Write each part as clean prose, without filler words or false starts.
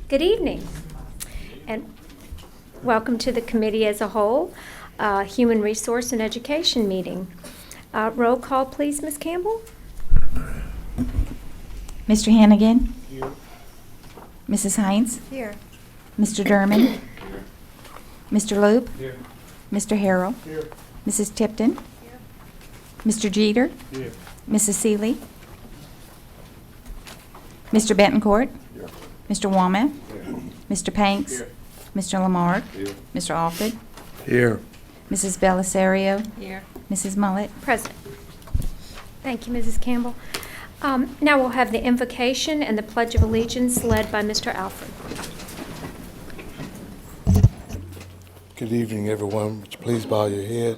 Good evening, and welcome to the committee as a whole, Human Resource and Education meeting. Roll call, please, Ms. Campbell. Mr. Hannigan? Here. Mrs. Hines? Here. Mr. Derman? Here. Mr. Loop? Here. Mr. Harrell? Here. Mrs. Tipton? Here. Mr. Jeter? Here. Mrs. Seeley? Mr. Betancourt? Here. Mr. Womack? Here. Mr. Panks? Here. Mr. Lamar? Here. Mr. Alford? Here. Mrs. Belisario? Here. Mrs. Mullet? Present. Thank you, Mrs. Campbell. Now we'll have the invocation and the Pledge of Allegiance led by Mr. Alford. Good evening, everyone. Would you please bow your head?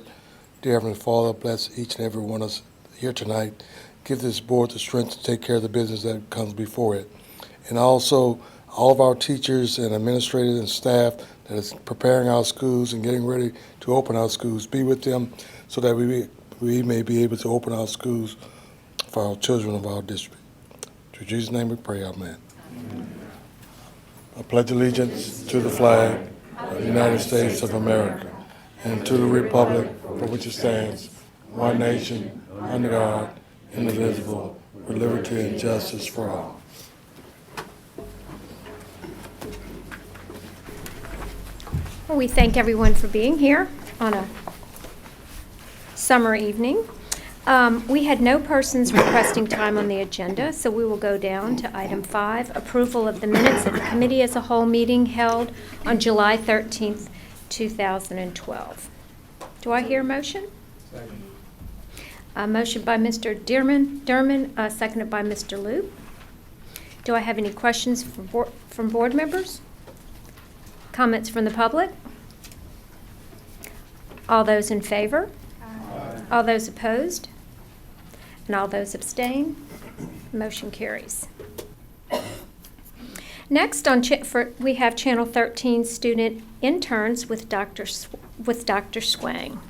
Dear Heavenly Father, bless each and every one of us here tonight. Give this board the strength to take care of the business that comes before it. And also, all of our teachers and administrators and staff that is preparing our schools and getting ready to open our schools, be with them so that we may be able to open our schools for our children of our district. To Jesus' name we pray, amen. I pledge allegiance to the flag of the United States of America and to the republic for which it stands, one nation, under God, indivisible, with liberty and justice for all. Well, we thank everyone for being here on a summer evening. We had no persons requesting time on the agenda, so we will go down to item 5, approval of the minutes of the committee as a whole meeting held on July 13th, 2012. Do I hear a motion? Second. A motion by Mr. Derman, seconded by Mr. Loop. Do I have any questions from board members? Comments from the public? All those in favor? Aye. All those opposed? And all those abstain? Motion carries. Next, we have Channel 13 student interns with Dr. Swang.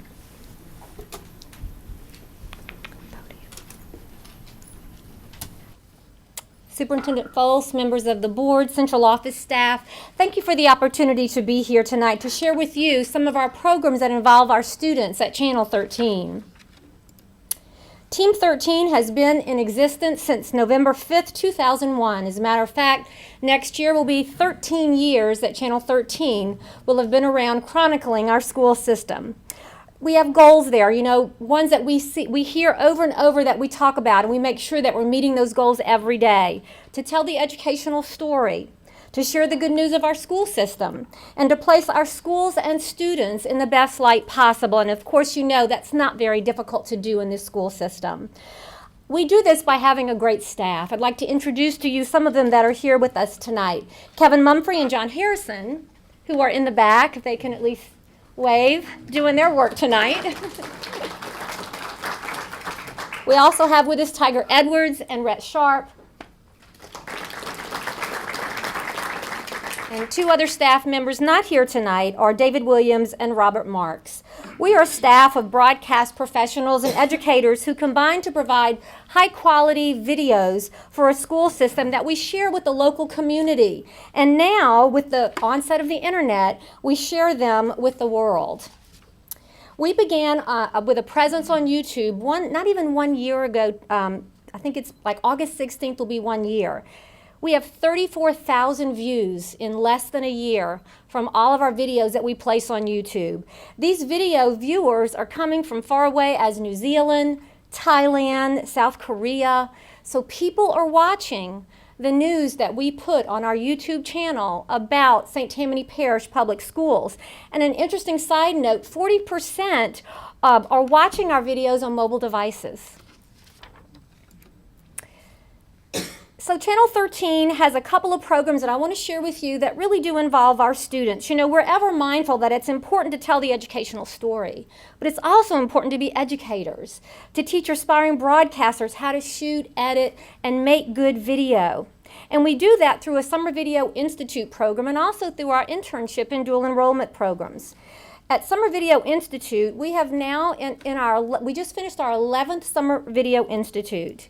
Superintendent Foles, members of the board, central office staff, thank you for the opportunity to be here tonight to share with you some of our programs that involve our students at Channel 13. Team 13 has been in existence since November 5th, 2001. As a matter of fact, next year will be 13 years that Channel 13 will have been around chronicling our school system. We have goals there, ones that we hear over and over that we talk about, and we make sure that we're meeting those goals every day. To tell the educational story, to share the good news of our school system, and to place our schools and students in the best light possible. And of course, that's not very difficult to do in this school system. We do this by having a great staff. I'd like to introduce to you some of them that are here with us tonight. Kevin Mumphrey and John Harrison, who are in the back, if they can at least wave, doing their work tonight. We also have with us Tiger Edwards and Rhett Sharp. And two other staff members not here tonight are David Williams and Robert Marks. We are a staff of broadcast professionals and educators who combine to provide high-quality videos for a school system that we share with the local community. And now, with the onset of the internet, we share them with the world. We began with a presence on YouTube not even 1 year ago. I think it's like August 16th will be 1 year. We have 34,000 views in less than a year from all of our videos that we place on YouTube. These video viewers are coming from far away as New Zealand, Thailand, South Korea. So people are watching the news that we put on our YouTube channel about St. Tammany Parish Public Schools. And an interesting side note, 40% are watching our videos on mobile devices. So Channel 13 has a couple of programs that I want to share with you that really do involve our students. We're ever mindful that it's important to tell the educational story, but it's also important to be educators, to teach aspiring broadcasters how to shoot, edit, and make good video. And we do that through a Summer Video Institute program and also through our internship and dual enrollment programs. At Summer Video Institute, we have now we just finished our 11th Summer Video Institute.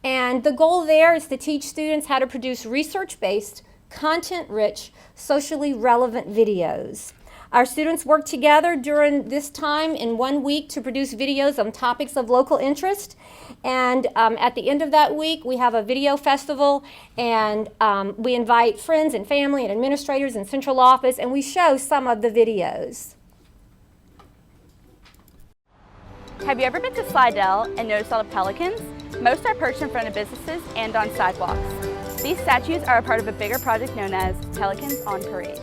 And the goal there is to teach students how to produce research-based content-rich, socially relevant videos. Our students work together during this time in 1 week to produce videos on topics of local interest. And at the end of that week, we have a video festival, and we invite friends and family and administrators and central office, and we show some of the videos. Have you ever been to Slidell and noticed all the pelicans? Most are perched in front of businesses and on sidewalks. These statues are a part of a bigger project known as Pelicans on Parade.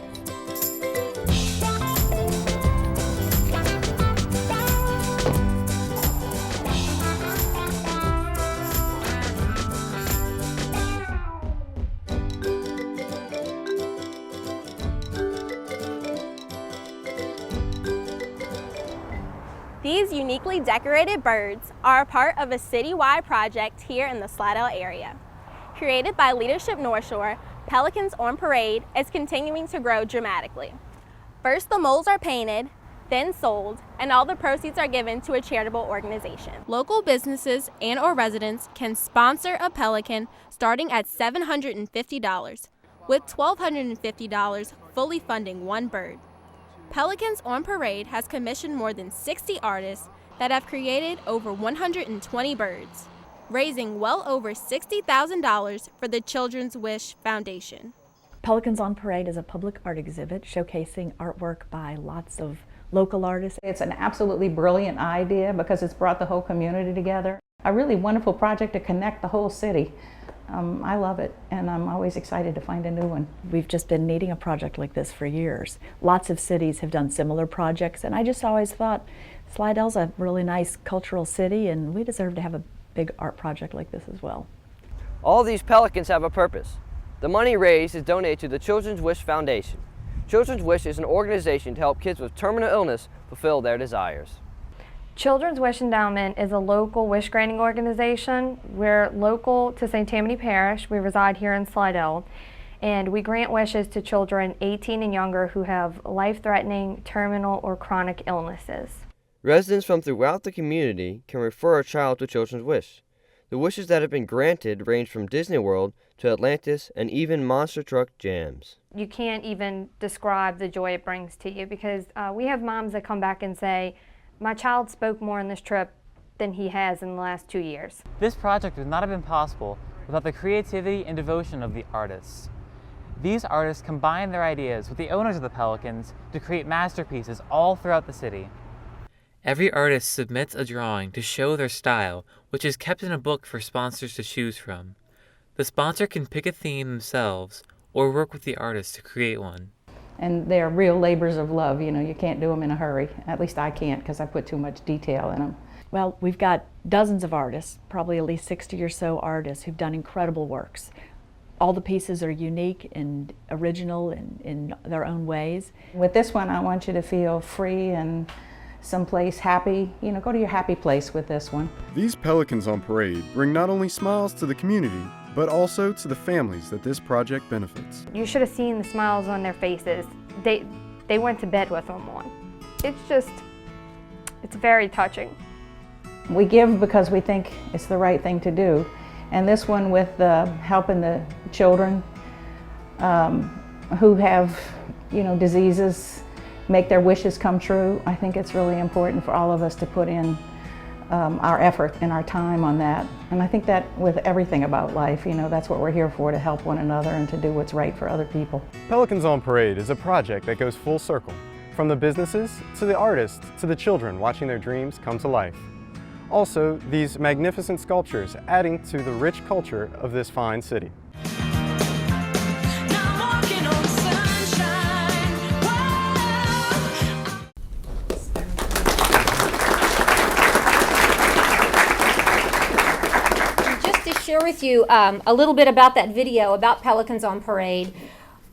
These uniquely decorated birds are a part of a citywide project here in the Slidell area. Created by Leadership North Shore, Pelicans on Parade is continuing to grow dramatically. First, the molds are painted, then sold, and all the proceeds are given to a charitable organization. Local businesses and/or residents can sponsor a pelican starting at $750, with $1,250 fully funding one bird. Pelicans on Parade has commissioned more than 60 artists that have created over 120 birds, raising well over $60,000 for the Children's Wish Foundation. Pelicans on Parade is a public art exhibit showcasing artwork by lots of local artists. It's an absolutely brilliant idea because it's brought the whole community together. A really wonderful project to connect the whole city. I love it, and I'm always excited to find a new one. We've just been needing a project like this for years. Lots of cities have done similar projects, and I just always thought Slidell's a really nice cultural city, and we deserve to have a big art project like this as well. All these pelicans have a purpose. The money raised is donated to the Children's Wish Foundation. Children's Wish is an organization to help kids with terminal illness fulfill their desires. Children's Wish Endowment is a local wish granting organization. We're local to St. Tammany Parish. We reside here in Slidell, and we grant wishes to children 18 and younger who have life-threatening, terminal, or chronic illnesses. Residents from throughout the community can refer a child to Children's Wish. The wishes that have been granted range from Disney World to Atlantis and even monster truck jams. You can't even describe the joy it brings to you, because we have moms that come back and say, my child spoke more on this trip than he has in the last 2 years. This project would not have been possible without the creativity and devotion of the artists. These artists combine their ideas with the owners of the Pelicans to create masterpieces all throughout the city. Every artist submits a drawing to show their style, which is kept in a book for sponsors to choose from. The sponsor can pick a theme themselves or work with the artist to create one. And they're real labors of love. You know, you can't do them in a hurry. At least I can't, because I put too much detail in them. Well, we've got dozens of artists, probably at least 60 or so artists who've done incredible works. All the pieces are unique and original in their own ways. With this one, I want you to feel free and someplace happy. You know, go to your happy place with this one. These Pelicans on Parade bring not only smiles to the community, but also to the families that this project benefits. You should have seen the smiles on their faces. They went to bed with them on. It's very touching. We give because we think it's the right thing to do. And this one with helping the children who have, diseases, make their wishes come true. I think it's really important for all of us to put in our effort and our time on that. And I think that with everything about life, that's what we're here for, to help one another and to do what's right for other people. Pelicans on Parade is a project that goes full circle, from the businesses to the artists to the children watching their dreams come to life. Also, these magnificent sculptures adding to the rich culture of this fine city. Share with you a little bit about that video about Pelicans on Parade.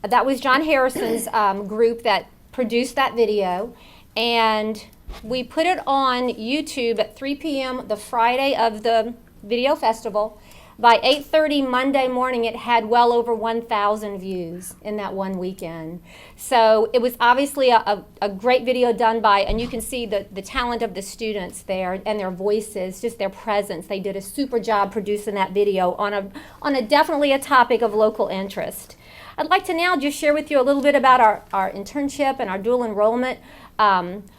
That was John Harrison's group that produced that video, and we put it on YouTube at 3 p.m. the Friday of the video festival. By 8:30 Monday morning, it had well over 1,000 views in that one weekend. So it was obviously a great video done by, and you can see the talent of the students there and their voices, just their presence. They did a super job producing that video on a definitely a topic of local interest. I'd like to now just share with you a little bit about our internship and our dual enrollment.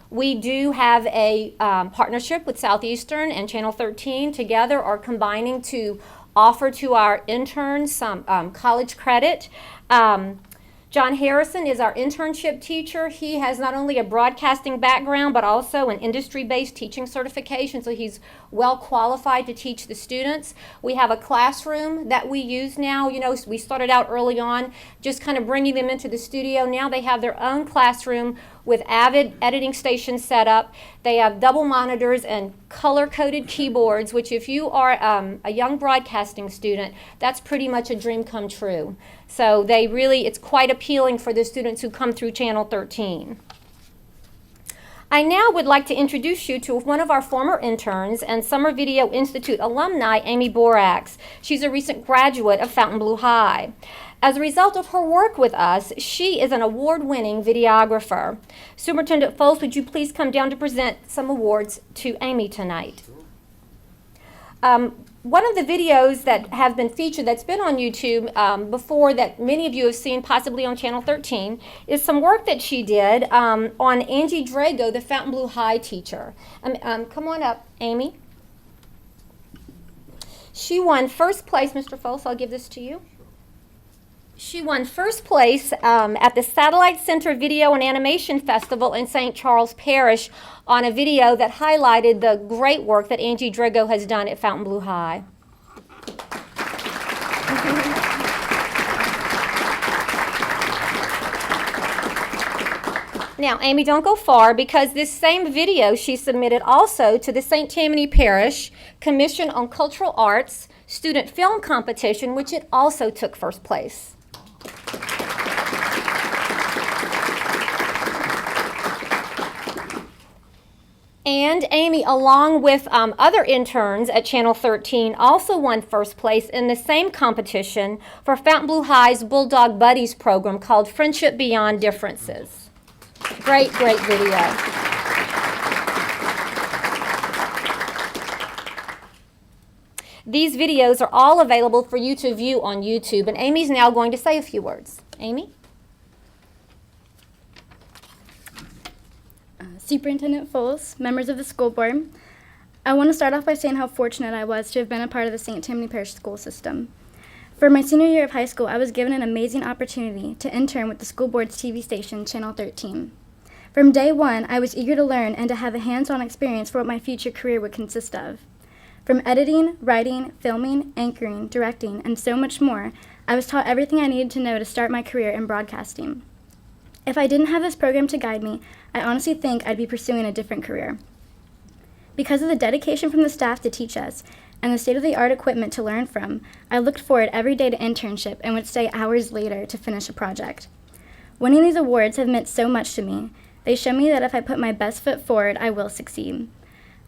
We do have a partnership with Southeastern and Channel 13. Together are combining to offer to our interns some college credit. John Harrison is our internship teacher. He has not only a broadcasting background, but also an industry-based teaching certification, so he's well qualified to teach the students. We have a classroom that we use now. You know, we started out early on just kind of bringing them into the studio. Now they have their own classroom with Avid editing stations set up. They have double monitors and color-coded keyboards, which if you are a young broadcasting student, that's pretty much a dream come true. So they really, it's quite appealing for the students who come through Channel 13. I now would like to introduce you to one of our former interns and Summer Video Institute alumni, Amy Borax. She's a recent graduate of Fontainebleau High. As a result of her work with us, she is an award-winning videographer. Superintendent Foles, would you please come down to present some awards to Amy tonight? One of the videos that have been featured that's been on YouTube before that many of you have seen possibly on Channel 13 is some work that she did on Angie Drago, the Fontainebleau High teacher. Come on up, Amy. She won first place, Mr. Foles, I'll give this to you. She won first place at the Satellite Center Video and Animation Festival in St. Charles Parish on a video that highlighted the great work that Angie Drago has done at Fontainebleau High. Now, Amy, don't go far, because this same video she submitted also to the St. Tammany Parish Commission on Cultural Arts Student Film Competition, which it also took first place. And Amy, along with other interns at Channel 13, also won first place in the same competition for Fontainebleau High's Bulldog Buddies program called Friendship Beyond Differences. Great, great video. These videos are all available for you to view on YouTube, and Amy's now going to say a few words. Amy? Superintendent Foles, members of the school board, I want to start off by saying how fortunate I was to have been a part of the St. Tammany Parish school system. For my senior year of high school, I was given an amazing opportunity to intern with the school board's TV station, Channel 13. From day one, I was eager to learn and to have a hands-on experience for what my future career would consist of. From editing, writing, filming, anchoring, directing, and so much more, I was taught everything I needed to know to start my career in broadcasting. If I didn't have this program to guide me, I honestly think I'd be pursuing a different career. Because of the dedication from the staff to teach us and the state-of-the-art equipment to learn from, I looked forward every day to internship and would stay hours later to finish a project. Winning these awards have meant so much to me. They show me that if I put my best foot forward, I will succeed.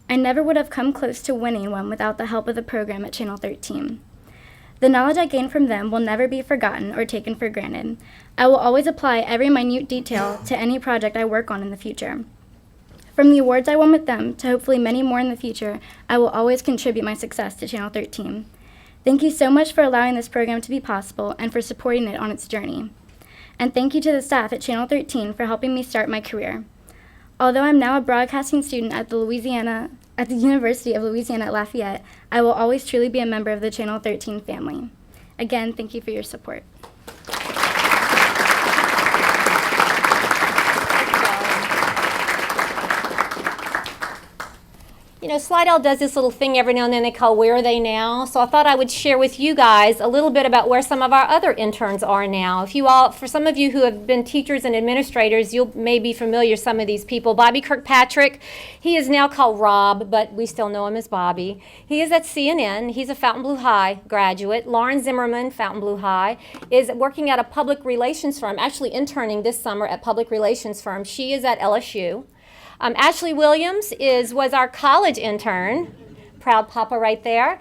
I never would have come close to winning one without the help of the program at Channel 13. The knowledge I gained from them will never be forgotten or taken for granted. I will always apply every minute detail to any project I work on in the future. From the awards I won with them to hopefully many more in the future, I will always contribute my success to Channel 13. Thank you so much for allowing this program to be possible and for supporting it on its journey. And thank you to the staff at Channel 13 for helping me start my career. Although I'm now a broadcasting student at the University of Louisiana at Lafayette, I will always truly be a member of the Channel 13 family. Again, thank you for your support. You know, Slidell does this little thing every now and then they call Where Are They Now? So I thought I would share with you guys a little bit about where some of our other interns are now. For some of you who have been teachers and administrators, you may be familiar with some of these people. Bobby Kirkpatrick, he is now called Rob, but we still know him as Bobby. He is at CNN. He's a Fontainebleau High graduate. Lauren Zimmerman, Fontainebleau High, is working at a public relations firm, actually interning this summer at public relations firm. She is at LSU. Ashley Williams was our college intern. proud papa right there.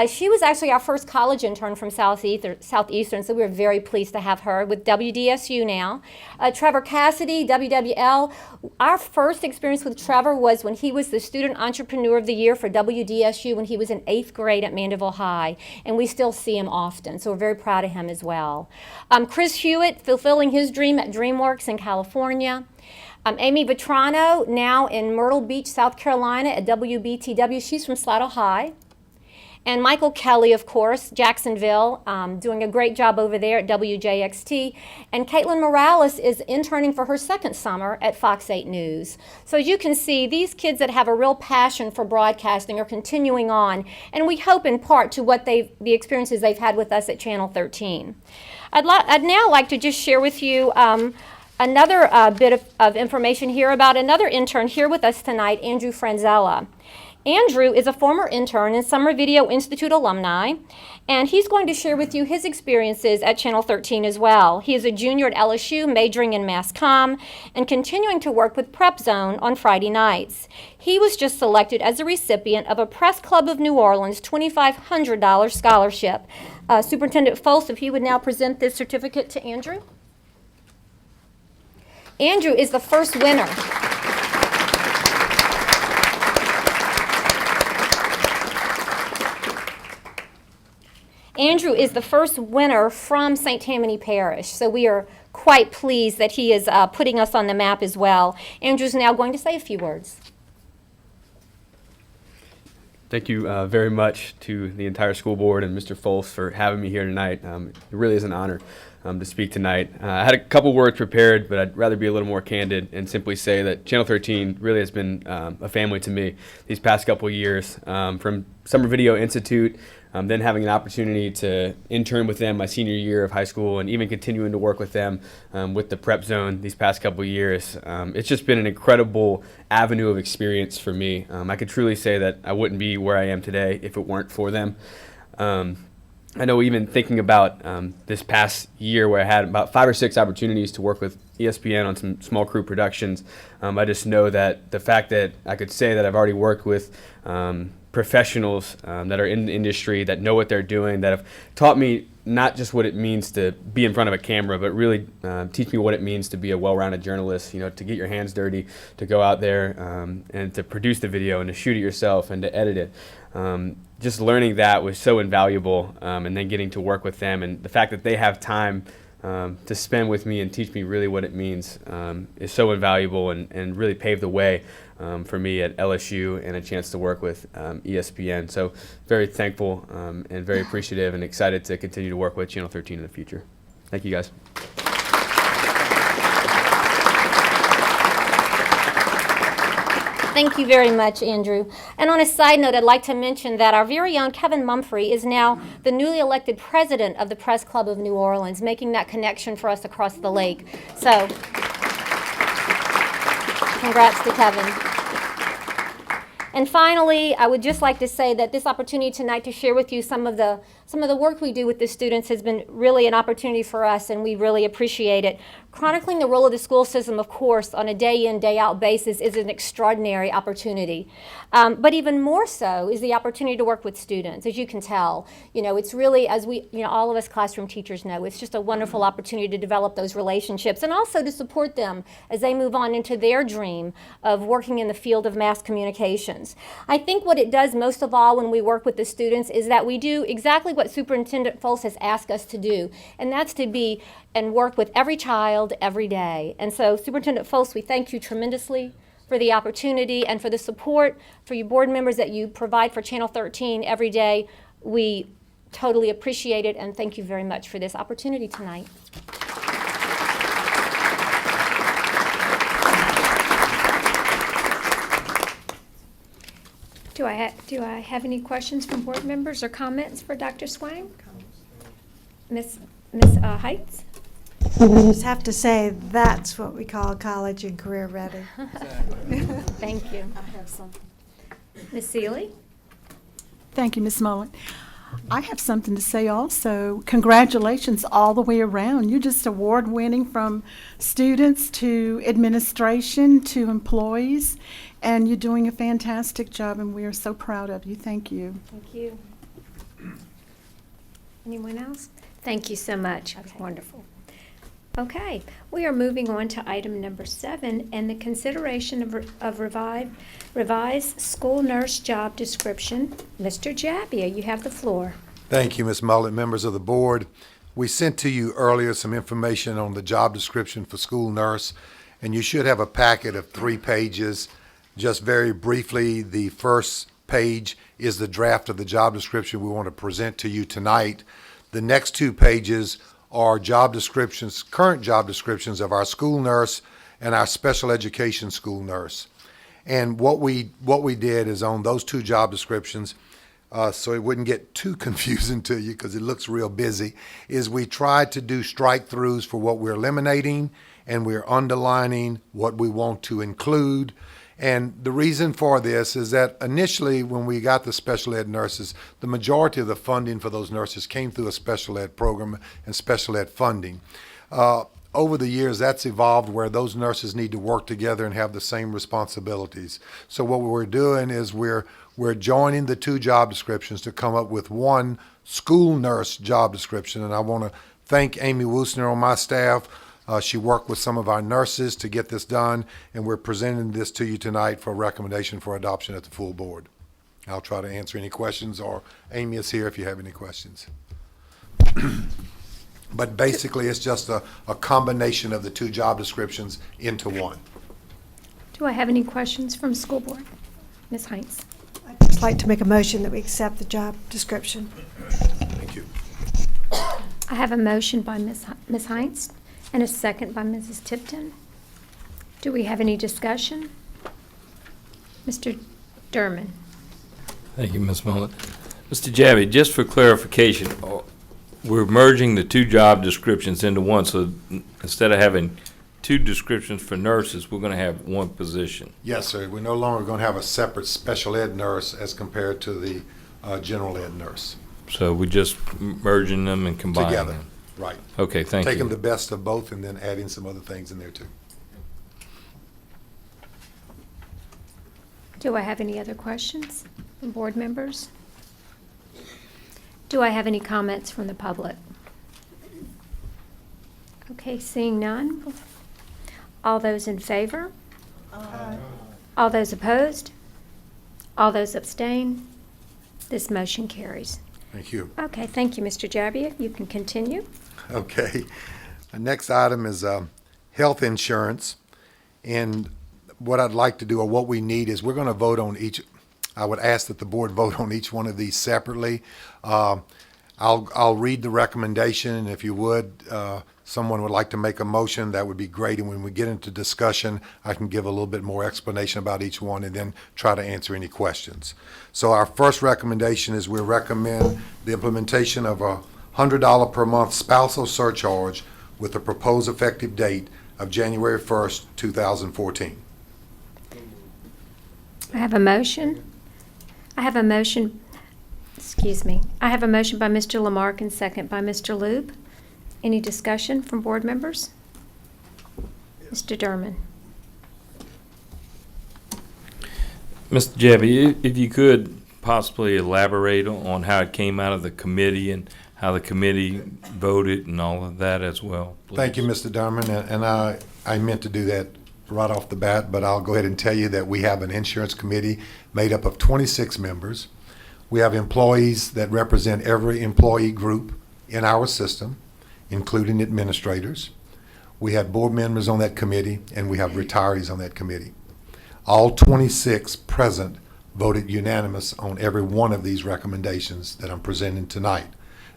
She was actually our first college intern from Southeastern, so we were very pleased to have her with WDSU now. Trevor Cassidy, WWL. Our first experience with Trevor was when he was the Student Entrepreneur of the Year for WDSU when he was in 8th grade at Mandeville High, and we still see him often, so we're very proud of him as well. Chris Hewitt, fulfilling his dream at DreamWorks in California. Amy Vetrano, now in Myrtle Beach, South Carolina at WBTW. She's from Slidell High. And Michael Kelly, of course, Jacksonville, doing a great job over there at WJXT. And Caitlin Morales is interning for her second summer at Fox 8 News. So as you can see, these kids that have a real passion for broadcasting are continuing on, and we hope in part to what the experiences they've had with us at Channel 13. I'd now like to just share with you another bit of information here about another intern here with us tonight, Andrew Franzella. Andrew is a former intern and Summer Video Institute alumni, and he's going to share with you his experiences at Channel 13 as well. He is a junior at LSU, majoring in Mass Comm, and continuing to work with Prep Zone on Friday nights. He was just selected as a recipient of a Press Club of New Orleans $2,500 scholarship. Superintendent Folse, if you would now present this certificate to Andrew. Andrew is the first winner. Andrew is the first winner from St. Tammany Parish, so we are quite pleased that he is putting us on the map as well. Andrew's now going to say a few words. Thank you very much to the entire school board and Mr. Folse for having me here tonight. It really is an honor to speak tonight. I had a couple words prepared, but I'd rather be a little more candid and simply say that Channel 13 really has been a family to me these past couple years. From Summer Video Institute, then having an opportunity to intern with them my senior year of high school, and even continuing to work with them with the Prep Zone these past couple years. It's just been an incredible avenue of experience for me. I could truly say that I wouldn't be where I am today if it weren't for them. I know even thinking about this past year where I had about 5 or 6 opportunities to work with ESPN on some small crew productions, I just know that the fact that I could say that I've already worked with professionals that are in the industry, that know what they're doing, that have taught me not just what it means to be in front of a camera, but really teach me what it means to be a well-rounded journalist, you know, to get your hands dirty, to go out there and to produce the video and to shoot it yourself and to edit it. Just learning that was so invaluable, and then getting to work with them, and the fact that they have time to spend with me and teach me really what it means is so invaluable, and really paved the way for me at LSU and a chance to work with ESPN. So very thankful and very appreciative and excited to continue to work with Channel 13 in the future. Thank you, guys. Thank you very much, Andrew. And on a side note, I'd like to mention that our very own Kevin Mumphrey is now the newly elected president of the Press Club of New Orleans, making that connection for us across the lake. So, congrats to Kevin. And finally, I would just like to say that this opportunity tonight to share with you some of the work we do with the students has been really an opportunity for us, and we really appreciate it. Chronicling the role of the school system, of course, on a day-in, day-out basis is an extraordinary opportunity. But even more so is the opportunity to work with students. As you can tell, you know, it's really, as we, you know, all of us classroom teachers know, it's just a wonderful opportunity to develop those relationships and also to support them as they move on into their dream of working in the field of mass communications. I think what it does most of all when we work with the students is that we do exactly what Superintendent Folse has asked us to do, and that's to be and work with every child every day. And so, Superintendent Folse, we thank you tremendously for the opportunity and for the support for you board members that you provide for Channel 13 every day. We totally appreciate it, and thank you very much for this opportunity tonight. Do I have any questions from board members or comments for Dr. Swang? Miss Heights? I just have to say that's what we call college and career ready. Thank you. I have some. Ms. Seeley? Thank you, Ms. Mullen. I have something to say also. Congratulations all the way around. You're just award-winning, from students to administration to employees, and you're doing a fantastic job, and we are so proud of you. Thank you. Thank you. Anyone else? Thank you so much. That's wonderful. Okay, we are moving on to item number 7, and the consideration of revised school nurse job description. Mr. Jabbia, you have the floor. Thank you, Ms. Mullet, members of the board. We sent to you earlier some information on the job description for school nurse, and you should have a packet of 3 pages. Just very briefly, the first page is the draft of the job description we want to present to you tonight. The next 2 pages are job descriptions, current job descriptions of our school nurse and our special education school nurse. And what we did is on those 2 job descriptions, so it wouldn't get too confusing to you because it looks real busy, is we tried to do strike-throughs for what we're eliminating, and we're underlining what we want to include. And the reason for this is that initially when we got the special ed nurses, the majority of the funding for those nurses came through a special ed program and special ed funding. Over the years, that's evolved where those nurses need to work together and have the same responsibilities. So what we're doing is we're joining the 2 job descriptions to come up with one school nurse job description. And I want to thank Amy Woosner on my staff. She worked with some of our nurses to get this done, and we're presenting this to you tonight for recommendation for adoption at the full board. I'll try to answer any questions, or Amy is here if you have any questions. But basically, it's just a combination of the 2 job descriptions into one. Do I have any questions from school board? Ms. Heinz. I'd just like to make a motion that we accept the job description. Thank you. I have a motion by Ms. Heinz and a second by Mrs. Tipton. Do we have any discussion? Mr. Derman. Thank you, Ms. Mullet. Mr. Jabbia, just for clarification, we're merging the 2 job descriptions into one, so instead of having 2 descriptions for nurses, we're going to have 1 position. Yes, sir. We're no longer going to have a separate special ed nurse as compared to the general ed nurse. So we're just merging them and combining Together. them. Right. Okay, thank you. Taking the best of both and then adding some other things in there too. Do I have any other questions from board members? Do I have any comments from the public? Okay, seeing none. All those in favor? Aye. All those opposed? All those abstain? This motion carries. Thank you. Okay, thank you, Mr. Jabbia. You can continue. Okay. The next item is health insurance. And what I'd like to do, or what we need, is we're going to vote on each. I would ask that the board vote on each one of these separately. I'll read the recommendation, and if you would, someone would like to make a motion, that would be great. And when we get into discussion, I can give a little bit more explanation about each one and then try to answer any questions. So our first recommendation is we recommend the implementation of a $100 per month spousal surcharge with a proposed effective date of January 1st, 2014. I have a motion. I have a motion by Mr. Lamarck and second by Mr. Lube. Any discussion from board members? Mr. Derman. Mr. Jabbia, if you could possibly elaborate on how it came out of the committee and how the committee voted and all of that as well, please. Thank you, Mr. Derman, and I meant to do that right off the bat, but I'll go ahead and tell you that we have an insurance committee made up of 26 members. We have employees that represent every employee group in our system, including administrators. We have board members on that committee, and we have retirees on that committee. All 26 present voted unanimous on every one of these recommendations that I'm presenting tonight.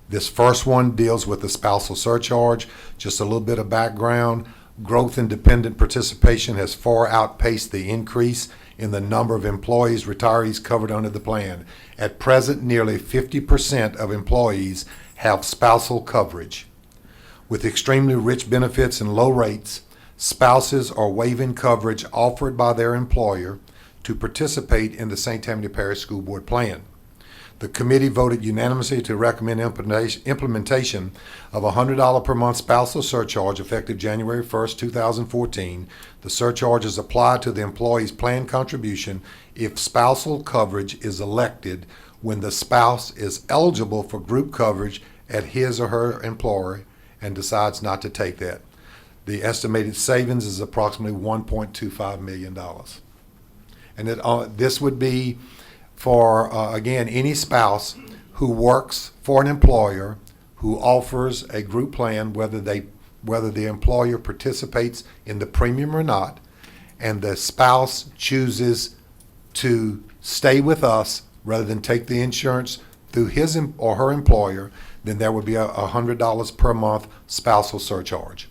This first one deals with the spousal surcharge. Just a little bit of background. Growth in dependent participation has far outpaced the increase in the number of employees, retirees covered under the plan. At present, nearly 50% of employees have spousal coverage. With extremely rich benefits and low rates, spouses are waiving coverage offered by their employer to participate in the St. Tammany Parish School Board plan. The committee voted unanimously to recommend implementation of a $100 per month spousal surcharge effective January 1st, 2014. The surcharge is applied to the employee's plan contribution if spousal coverage is elected when the spouse is eligible for group coverage at his or her employer and decides not to take that. The estimated savings is approximately $1.25 million. And this would be for, again, any spouse who works for an employer who offers a group plan, whether the employer participates in the premium or not, and the spouse chooses to stay with us rather than take the insurance through his or her employer, then there would be a $100 per month spousal surcharge.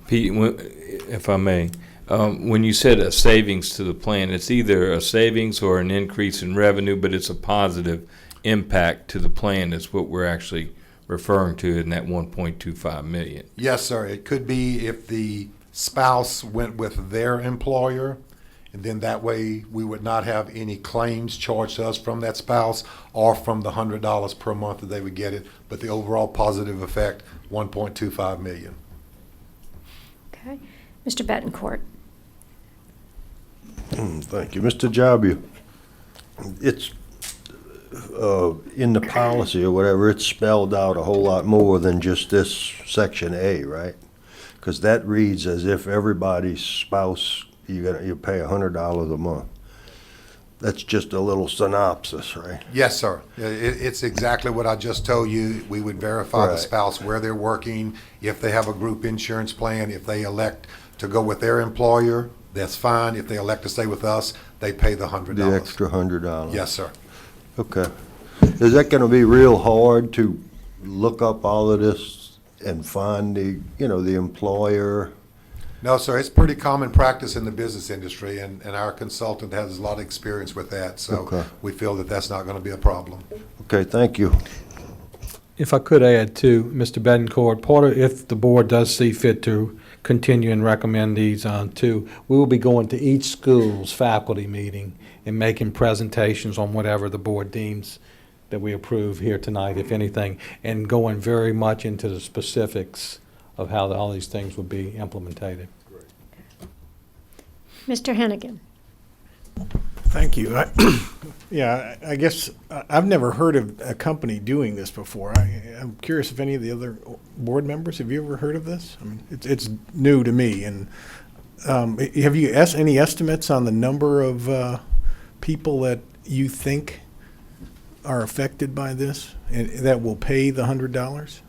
Pete, if I may, when you said a savings to the plan, it's either a savings or an increase in revenue, but it's a positive impact to the plan. That's what we're actually referring to in that 1.25 million. Yes, sir. It could be if the spouse went with their employer, and then that way we would not have any claims charged to us from that spouse or from the $100 per month that they would get it. But the overall positive effect, 1.25 million. Okay. Mr. Betancourt. Thank you. Mr. Jabi, it's in the policy or whatever, it's spelled out a whole lot more than just this section A, right? Because that reads as if everybody's spouse, you pay $100 a month. That's just a little synopsis, right? Yes, sir. It's exactly what I just told you. We would verify the Right. spouse, where they're working, if they have a group insurance plan, if they elect to go with their employer, that's fine. If they elect to stay with us, they pay the $100. The extra $100. Yes, sir. Okay. Is that gonna be real hard to look up all of this and find the employer? No, sir. It's pretty common practice in the business industry, and our consultant has a lot of experience with that. So Okay. we feel that that's not going to be a problem. Okay, thank you. If I could add to Mr. Betancourt, part of, if the board does see fit to continue and recommend these too, we will be going to each school's faculty meeting and making presentations on whatever the board deems that we approve here tonight, if anything, and going very much into the specifics of how all these things would be implemented. Mr. Hennigan. Thank you. I guess I've never heard of a company doing this before. I'm curious if any of the other board members, have you ever heard of this? I mean, it's new to me. And have you any estimates on the number of people that you think are affected by this and that will pay the $100?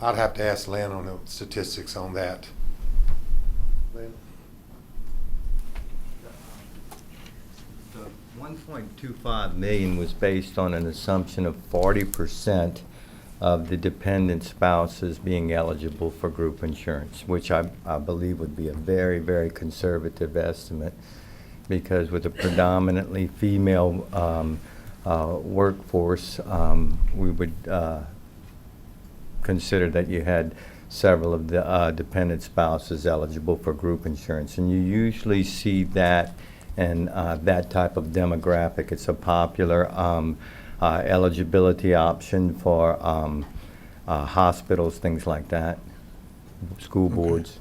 I'd have to ask Lynn on the statistics on that. Lynn? The 1.25 million was based on an assumption of 40% of the dependent spouses being eligible for group insurance, which I believe would be a very, very conservative estimate, because with a predominantly female workforce, we would consider that you had several of the dependent spouses eligible for group insurance. And you usually see that in that type of demographic. It's a popular eligibility option for hospitals, things like that, school boards.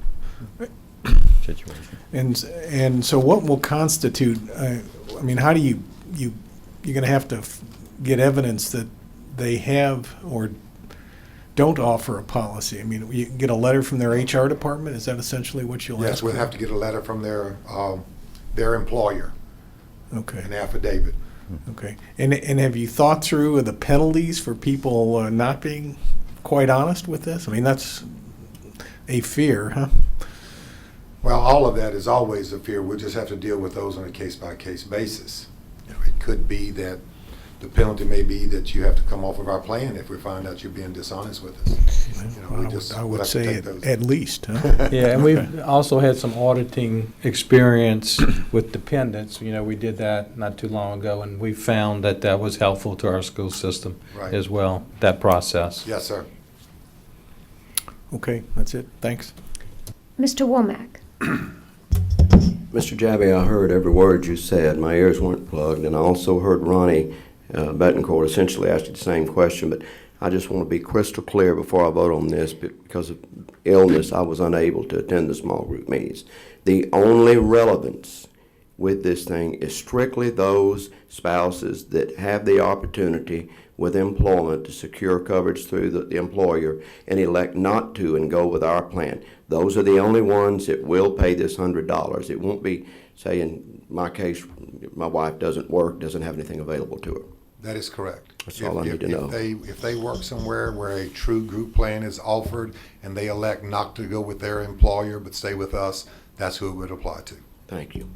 Situation. And so what will constitute, I mean, how do you're going to have to get evidence that they have or don't offer a policy? I mean, you get a letter from their HR department? Is that essentially what you'll ask Yes, we'll for? have to get a letter from their employer. Okay. An affidavit. Okay. And have you thought through the penalties for people not being quite honest with this? I mean, that's a fear, huh? Well, all of that is always a fear. We'll just have to deal with those on a case-by-case basis. It could be that the penalty may be that you have to come off of our plan if we find out you're being dishonest with us. I would say at least, huh? Yeah, and we've also had some auditing experience with dependents. We did that not too long ago, and we found that that was helpful to our school system Right. as well, that process. Yes, sir. Okay, that's it. Thanks. Mr. Womack. Mr. Jabby, I heard every word you said. My ears weren't plugged, and I also heard Ronnie Betancourt essentially ask you the same question, but I just want to be crystal clear before I vote on this. Because of illness, I was unable to attend the small group meetings. The only relevance with this thing is strictly those spouses that have the opportunity with employment to secure coverage through the employer and elect not to and go with our plan. Those are the only ones that will pay this $100. It won't be, say in my case, my wife doesn't work, doesn't have anything available to her. That is correct. That's all I need to know. If they work somewhere where a true group plan is offered and they elect not to go with their employer but stay with us, that's who it would apply to. Thank you.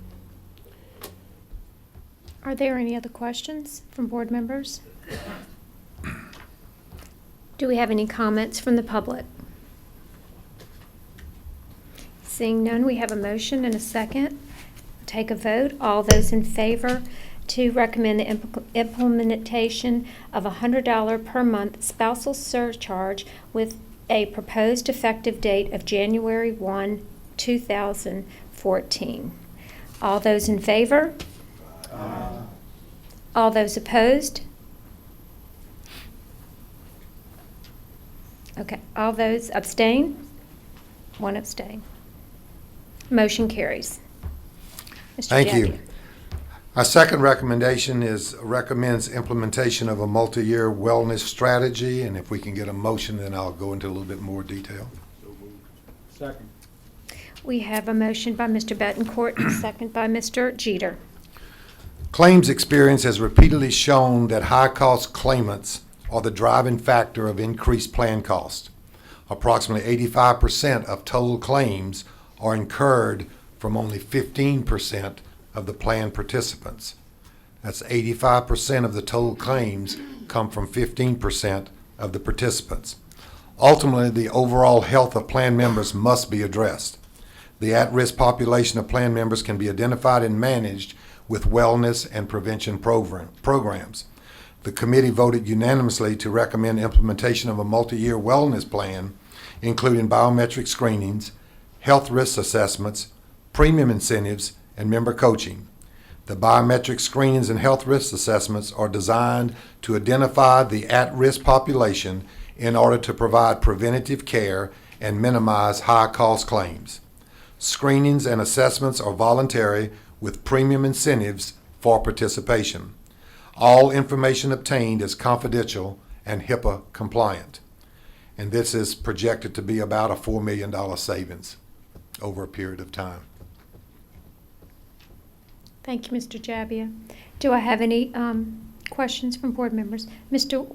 Are there any other questions from board members? Do we have any comments from the public? Seeing none, we have a motion and a second. Take a vote. All those in favor to recommend the implementation of a $100 per month spousal surcharge with a proposed effective date of January 1, 2014. All those in favor? All those opposed? Okay, all those abstain? One abstain. Motion carries. Mr. Thank Jackie. you. Our second recommendation recommends implementation of a multi-year wellness strategy, and if we can get a motion, then I'll go into a little bit more detail. Second. We have a motion by Mr. Betancourt and a second by Mr. Jeter. Claims experience has repeatedly shown that high-cost claimants are the driving factor of increased plan cost. Approximately 85% of total claims are incurred from only 15% of the plan participants. That's 85% of the total claims come from 15% of the participants. Ultimately, the overall health of plan members must be addressed. The at-risk population of plan members can be identified and managed with wellness and prevention programs. The committee voted unanimously to recommend implementation of a multi-year wellness plan, including biometric screenings, health risk assessments, premium incentives, and member coaching. The biometric screenings and health risk assessments are designed to identify the at-risk population in order to provide preventative care and minimize high-cost claims. Screenings and assessments are voluntary with premium incentives for participation. All information obtained is confidential and HIPAA compliant. And this is projected to be about a $4 million savings over a period of time. Thank you, Mr. Jabbia. Do I have any questions from board members? Mr.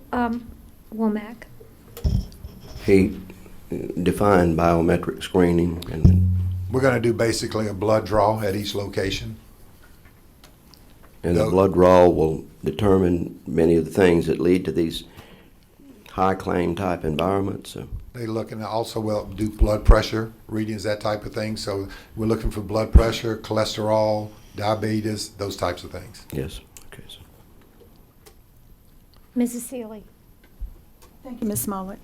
Womack. He defined biometric screening and We're going to do basically a blood draw at each location. And the blood draw will determine many of the things that lead to these high claim type environments. So. They look and also will do blood pressure readings, that type of thing. So we're looking for blood pressure, cholesterol, diabetes, those types of things. Yes. Okay. So. Mrs. Seeley. Thank you, Ms. Smollett.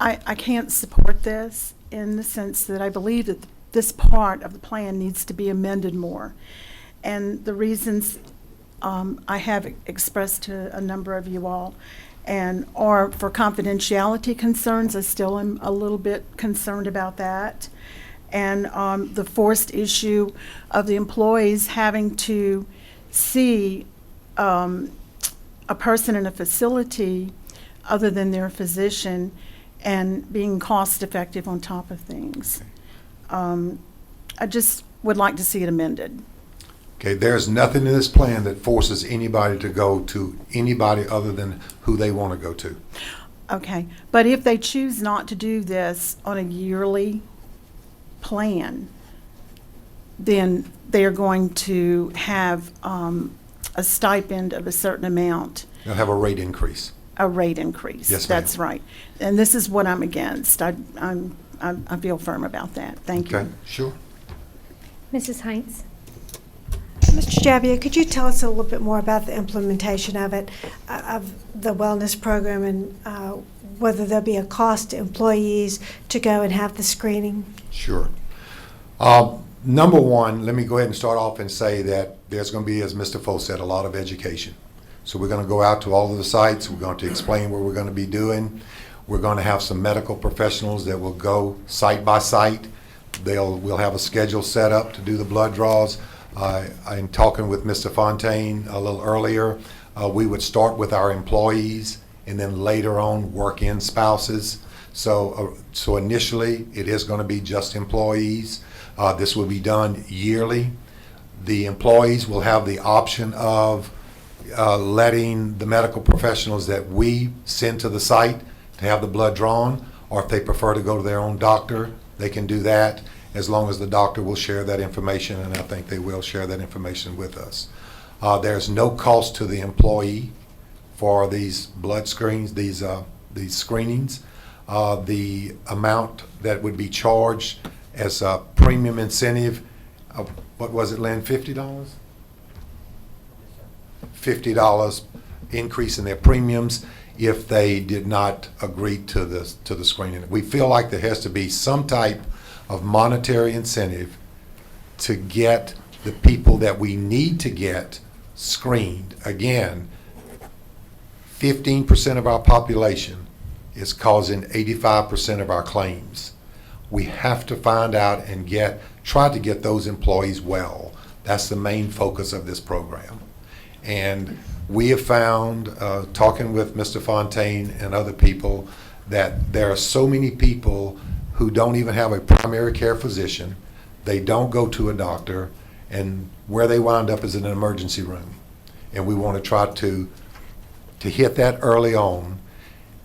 I can't support this in the sense that I believe that this part of the plan needs to be amended more. And the reasons I have expressed to a number of you all, and or for confidentiality concerns, I still am a little bit concerned about that. And the forced issue of the employees having to see a person in a facility other than their physician and being cost effective on top of things. I just would like to see it amended. Okay, there's nothing in this plan that forces anybody to go to anybody other than who they want to go to. Okay, but if they choose not to do this on a yearly plan, then they're going to have a stipend of a certain amount. They'll have a rate increase. A rate increase. Yes, ma'am. That's right. And this is what I'm against. I feel firm about that. Thank you. Okay, sure. Mrs. Heinz. Mr. Jabbia, could you tell us a little bit more about the implementation of it, of the wellness program, and whether there'll be a cost to employees to go and have the screening? Sure. Number one, let me go ahead and start off and say that there's going to be, as Mr. Foe said, a lot of education. So we're going to go out to all of the sites. We're going to explain what we're going to be doing. We're going to have some medical professionals that will go site by site. We'll have a schedule set up to do the blood draws. I'm talking with Mr. Fontaine a little earlier. We would start with our employees and then later on work in spouses. So initially it is going to be just employees. This will be done yearly. The employees will have the option of letting the medical professionals that we send to the site to have the blood drawn, or if they prefer to go to their own doctor, they can do that, as long as the doctor will share that information, and I think they will share that information with us. There's no cost to the employee for these blood screens, these screenings. The amount that would be charged as a premium incentive, what was it, Lynn, $50? $50 increase in their premiums if they did not agree to the screening. We feel like there has to be some type of monetary incentive to get the people that we need to get screened. Again, 15% of our population is causing 85% of our claims. We have to find out and try to get those employees well. That's the main focus of this program. And we have found, talking with Mr. Fontaine and other people, that there are so many people who don't even have a primary care physician. They don't go to a doctor, and where they wind up is in an emergency room. And we want to try to hit that early on.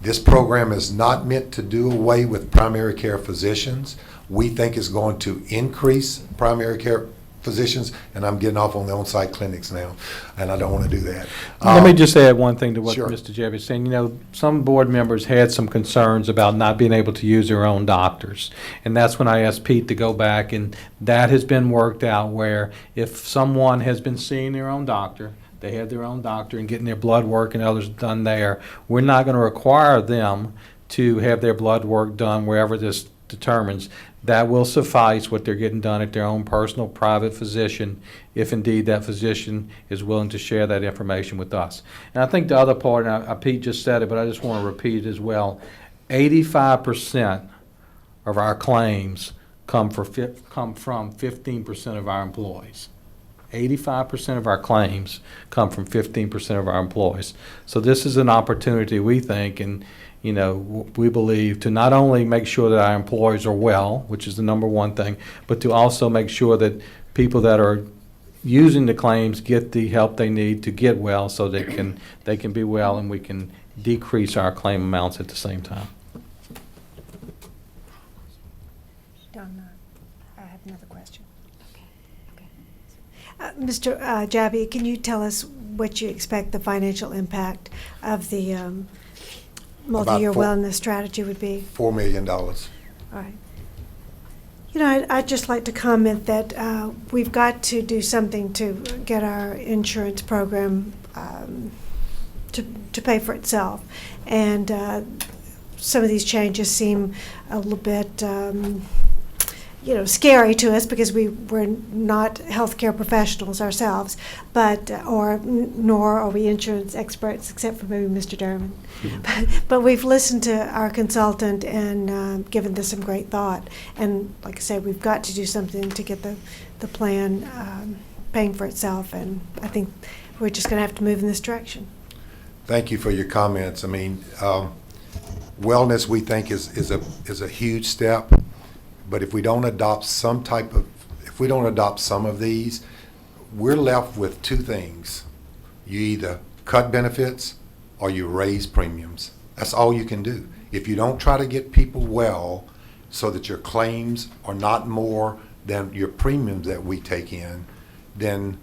This program is not meant to do away with primary care physicians. We think it's going to increase primary care physicians, and I'm getting off on the on-site clinics now, and I don't want to do that. Let me just add one thing to what Sure. Mr. Jeb is saying. You know, some board members had some concerns about not being able to use their own doctors. And that's when I asked Pete to go back, and that has been worked out where if someone has been seeing their own doctor, they have their own doctor and getting their blood work and others done there, we're not going to require them to have their blood work done wherever this determines. That will suffice what they're getting done at their own personal private physician, if indeed that physician is willing to share that information with us. And I think the other part, and Pete just said it, but I just want to repeat it as well, 85% of our claims come from 15% of our employees. 85% of our claims come from 15% of our employees. So this is an opportunity, we think, and you know, we believe, to not only make sure that our employees are well, which is the number one thing, but to also make sure that people that are using the claims get the help they need to get well, so they can be well, and we can decrease our claim amounts at the same time. Donna, I have another question. Mr. Jabi, can you tell us what you expect the financial impact of the multi-year wellness strategy would be? $4 million. All right. You know, I'd just like to comment that we've got to do something to get our insurance program to pay for itself. And some of these changes seem a little bit scary to us, because we're not healthcare professionals ourselves, but nor are we insurance experts, except for maybe Mr. Derman. But we've listened to our consultant and given this some great thought. And like I said, we've got to do something to get the plan paying for itself. And I think we're just going to have to move in this direction. Thank you for your comments. I mean, wellness, we think, is a huge step. But if we don't adopt some of these, we're left with two things. You either cut benefits or you raise premiums. That's all you can do. If you don't try to get people well so that your claims are not more than your premiums that we take in, then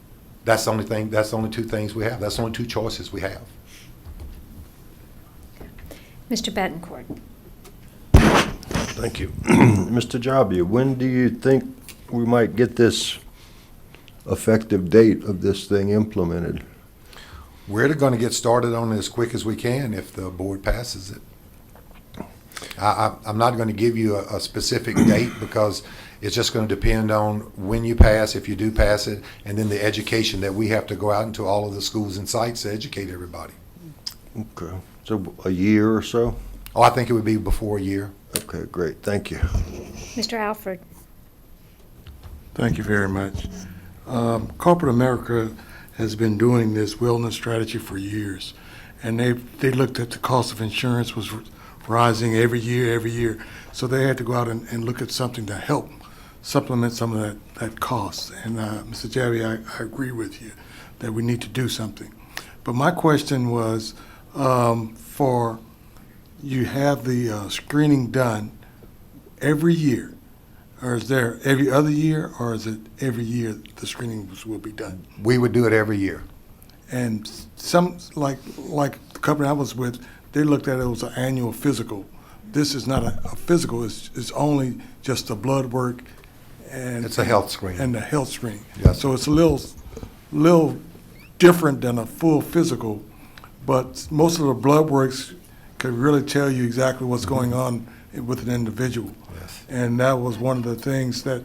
that's the only two things we have. That's the only two choices we have. Mr. Betancourt. Thank you. Mr. Jabi, when do you think we might get this effective date of this thing implemented? We're going to get started on it as quick as we can if the board passes it. I'm not going to give you a specific date, because It's just going to depend on when you pass, if you do pass it, and then the education that we have to go out into all of the schools and sites to educate everybody. Okay. So a year or so? Oh, I think it would be before a year. Okay, great. Thank you. Mr. Alford. Thank you very much. Corporate America has been doing this wellness strategy for years, and they looked at the cost of insurance was rising every year. So they had to go out and look at something to help supplement some of that cost. And Mr. Javi, I agree with you that we need to do something. But my question was, for you have the screening done every year, or is there every other year, or is it every year the screenings will be done? We would do it every year. And some, like the company I was with, they looked at it as an annual physical. This is not a physical, it's only just the blood work and It's a health screen. And the health screen. Yes. So it's a little different than a full physical, but most of the blood works could really tell you exactly what's going on with an individual. Yes. And that was one of the things that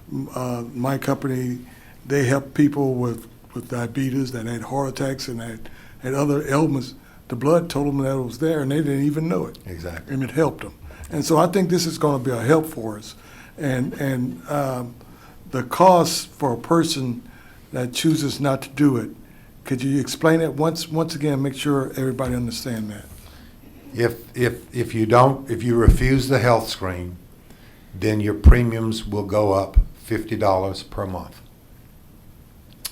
my company, they help people with diabetes that had heart attacks and had other ailments. The blood told them that it was there, and they didn't even know it. Exactly. And it helped them. And so I think this is going to be a help for us. And the cost for a person that chooses not to do it, could you explain it once again, make sure everybody understand that? If you refuse the health screen, then your premiums will go up $50 per month.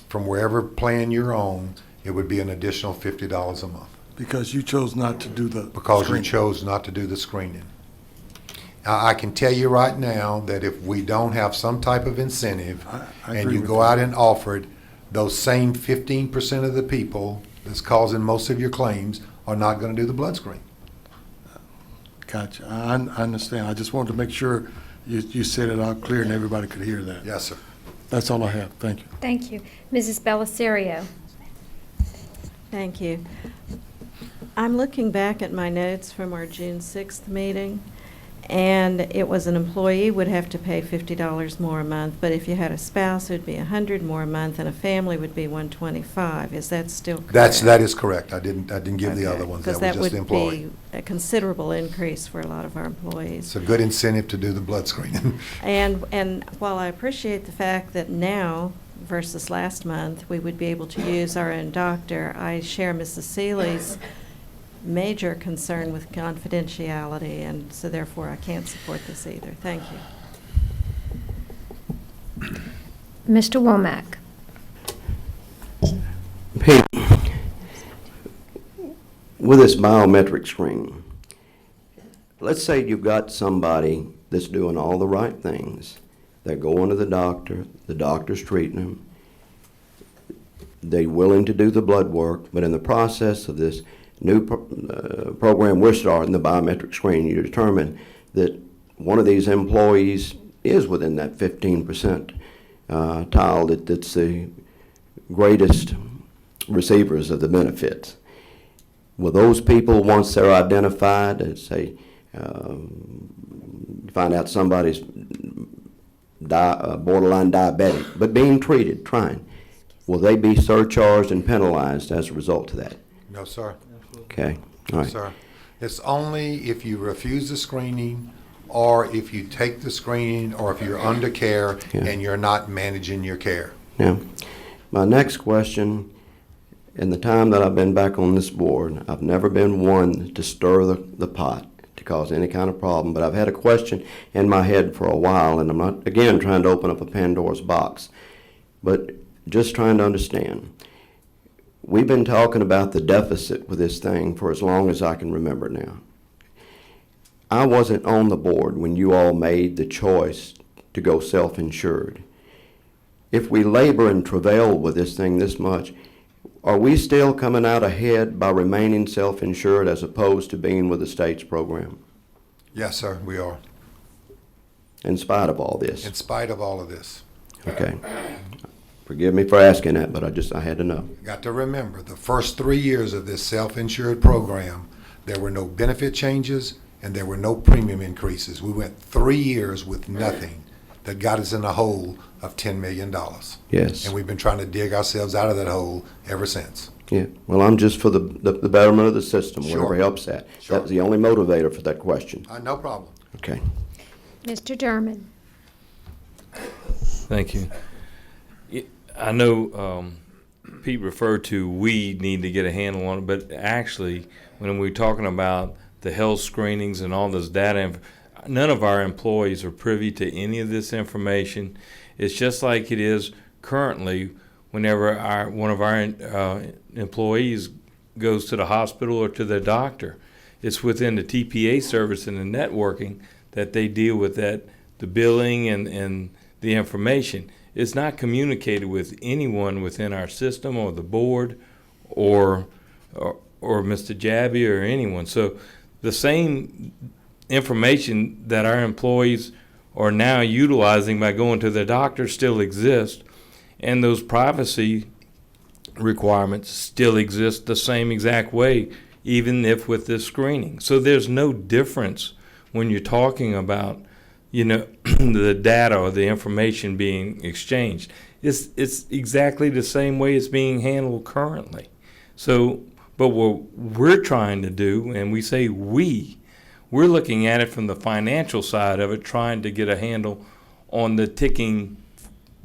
From wherever plan you're on, it would be an additional $50 a month. Because you chose not to do the Because screening. you chose not to do the screening. Now, I can tell you right now that if we don't have some type of incentive I and agree you with go you. out and offer it, those same 15% of the people that's causing most of your claims are not going to do the blood screen. Gotcha. I understand. I just wanted to make sure you said it out clear and everybody could hear that. Yes, sir. That's all I have. Thank you. Thank you. Mrs. Bellisario. Thank you. I'm looking back at my notes from our June 6th meeting, and it was an employee would have to pay $50 more a month, but if you had a spouse, it would be $100 more a month, and a family would be $125. Is that still correct? That is correct. I didn't give the other ones. Because That that was just would employee. be a considerable increase for a lot of our employees. It's a good incentive to do the blood screening. And while I appreciate the fact that now versus last month, we would be able to use our own doctor, I share Mrs. Seeley's major concern with confidentiality, and so therefore I can't support this either. Thank you. Mr. Womack. Pete, with this biometric screening, let's say you've got somebody that's doing all the right things. They're going to the doctor's treating them, they're willing to do the blood work, but in the process of this new program we're starting, the biometric screening, you determine that one of these employees is within that 15% tile that's the greatest receivers of the benefits. Will those people, once they're identified, and say, find out somebody's borderline diabetic, but being treated, trying, will they be surcharged and penalized as a result of that? No, sir. Okay, all No, right. sir. It's only if you refuse the screening, or if you take the screening, or if you're under care and you're not managing your care. Now, my next question, in the time that I've been back on this board, I've never been one to stir the pot to cause any kind of problem, but I've had a question in my head for a while, and I'm not, again, trying to open up a Pandora's box, but just trying to understand. We've been talking about the deficit with this thing for as long as I can remember now. I wasn't on the board when you all made the choice to go self-insured. If we labor and travail with this thing this much, are we still coming out ahead by remaining self-insured as opposed to being with the state's program? Yes, sir, we are. In spite of all this? In spite of all of this. Okay. Forgive me for asking that, but I had to know. Got to remember, the first 3 years of this self-insured program, there were no benefit changes and there were no premium increases. We went 3 years with nothing. that got us in a hole of $10 million. Yes. And we've been trying to dig ourselves out of that hole ever since. Yeah, well, I'm just for the betterment of the system, Sure. whatever helps that. Sure. That was the only motivator for that question. No problem. Okay. Mr. Derman. Thank you. I know Pete referred to we need to get a handle on it, but actually, when we're talking about the health screenings and all this data, none of our employees are privy to any of this information. It's just like it is currently whenever one of our employees goes to the hospital or to their doctor. It's within the TPA service and the networking that they deal with that, the billing and the information. It's not communicated with anyone within our system or the board or Mr. Jabby or anyone. So the same information that our employees are now utilizing by going to their doctor still exists, and those privacy requirements still exist the same exact way, even if with this screening. So there's no difference when you're talking about, the data or the information being exchanged. It's exactly the same way it's being handled currently. So, but what we're trying to do, and we say we're looking at it from the financial side of it, trying to get a handle on the ticking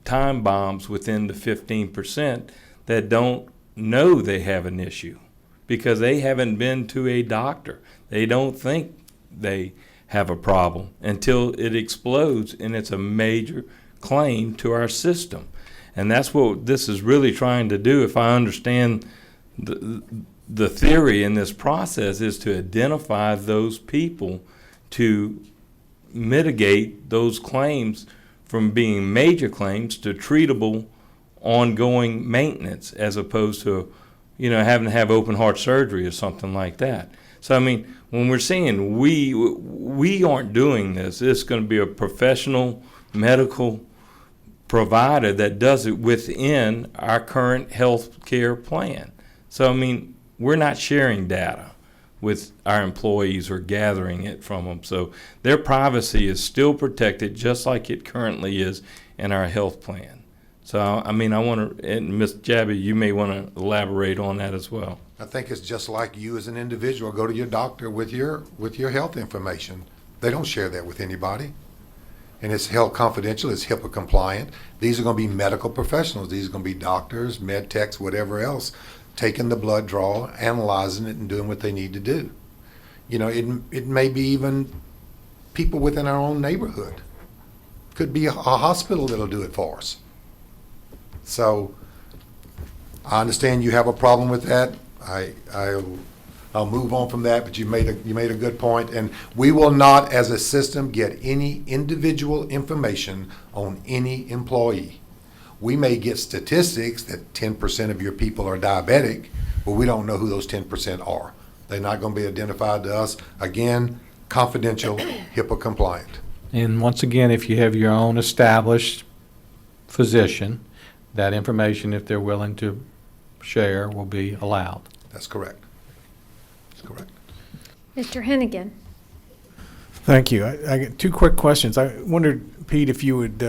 time bombs within the 15% that don't know they have an issue because they haven't been to a doctor. They don't think they have a problem until it explodes and it's a major claim to our system. And that's what this is really trying to do, if I understand the theory in this process, is to identify those people to mitigate those claims from being major claims to treatable ongoing maintenance, as opposed to, having to have open heart surgery or something like that. So, I mean, when we're saying we aren't doing this, it's going to be a professional medical provider that does it within our current health care plan. So, I mean, we're not sharing data with our employees or gathering it from them. So their privacy is still protected just like it currently is in our health plan. So, I mean, I want to, and Ms. Jabby, you may want to elaborate on that as well. I think it's just like you as an individual go to your doctor with your health information. They don't share that with anybody. And it's held confidential, it's HIPAA compliant. These are going to be medical professionals. These are going to be doctors, med techs, whatever else, taking the blood draw, analyzing it, and doing what they need to do. It may be even people within our own neighborhood. Could be a hospital that'll do it for us. So I understand you have a problem with that. I'll move on from that, but you made a good point, and we will not, as a system, get any individual information on any employee. We may get statistics that 10% of your people are diabetic, but we don't know who those 10% are. They're not going to be identified to us. Again, confidential, HIPAA compliant. And once again, if you have your own established physician, that information, if they're willing to share, will be allowed. That's correct. That's correct. Mr. Hennigan. Thank you. I get two quick questions. I wondered, Pete, if you would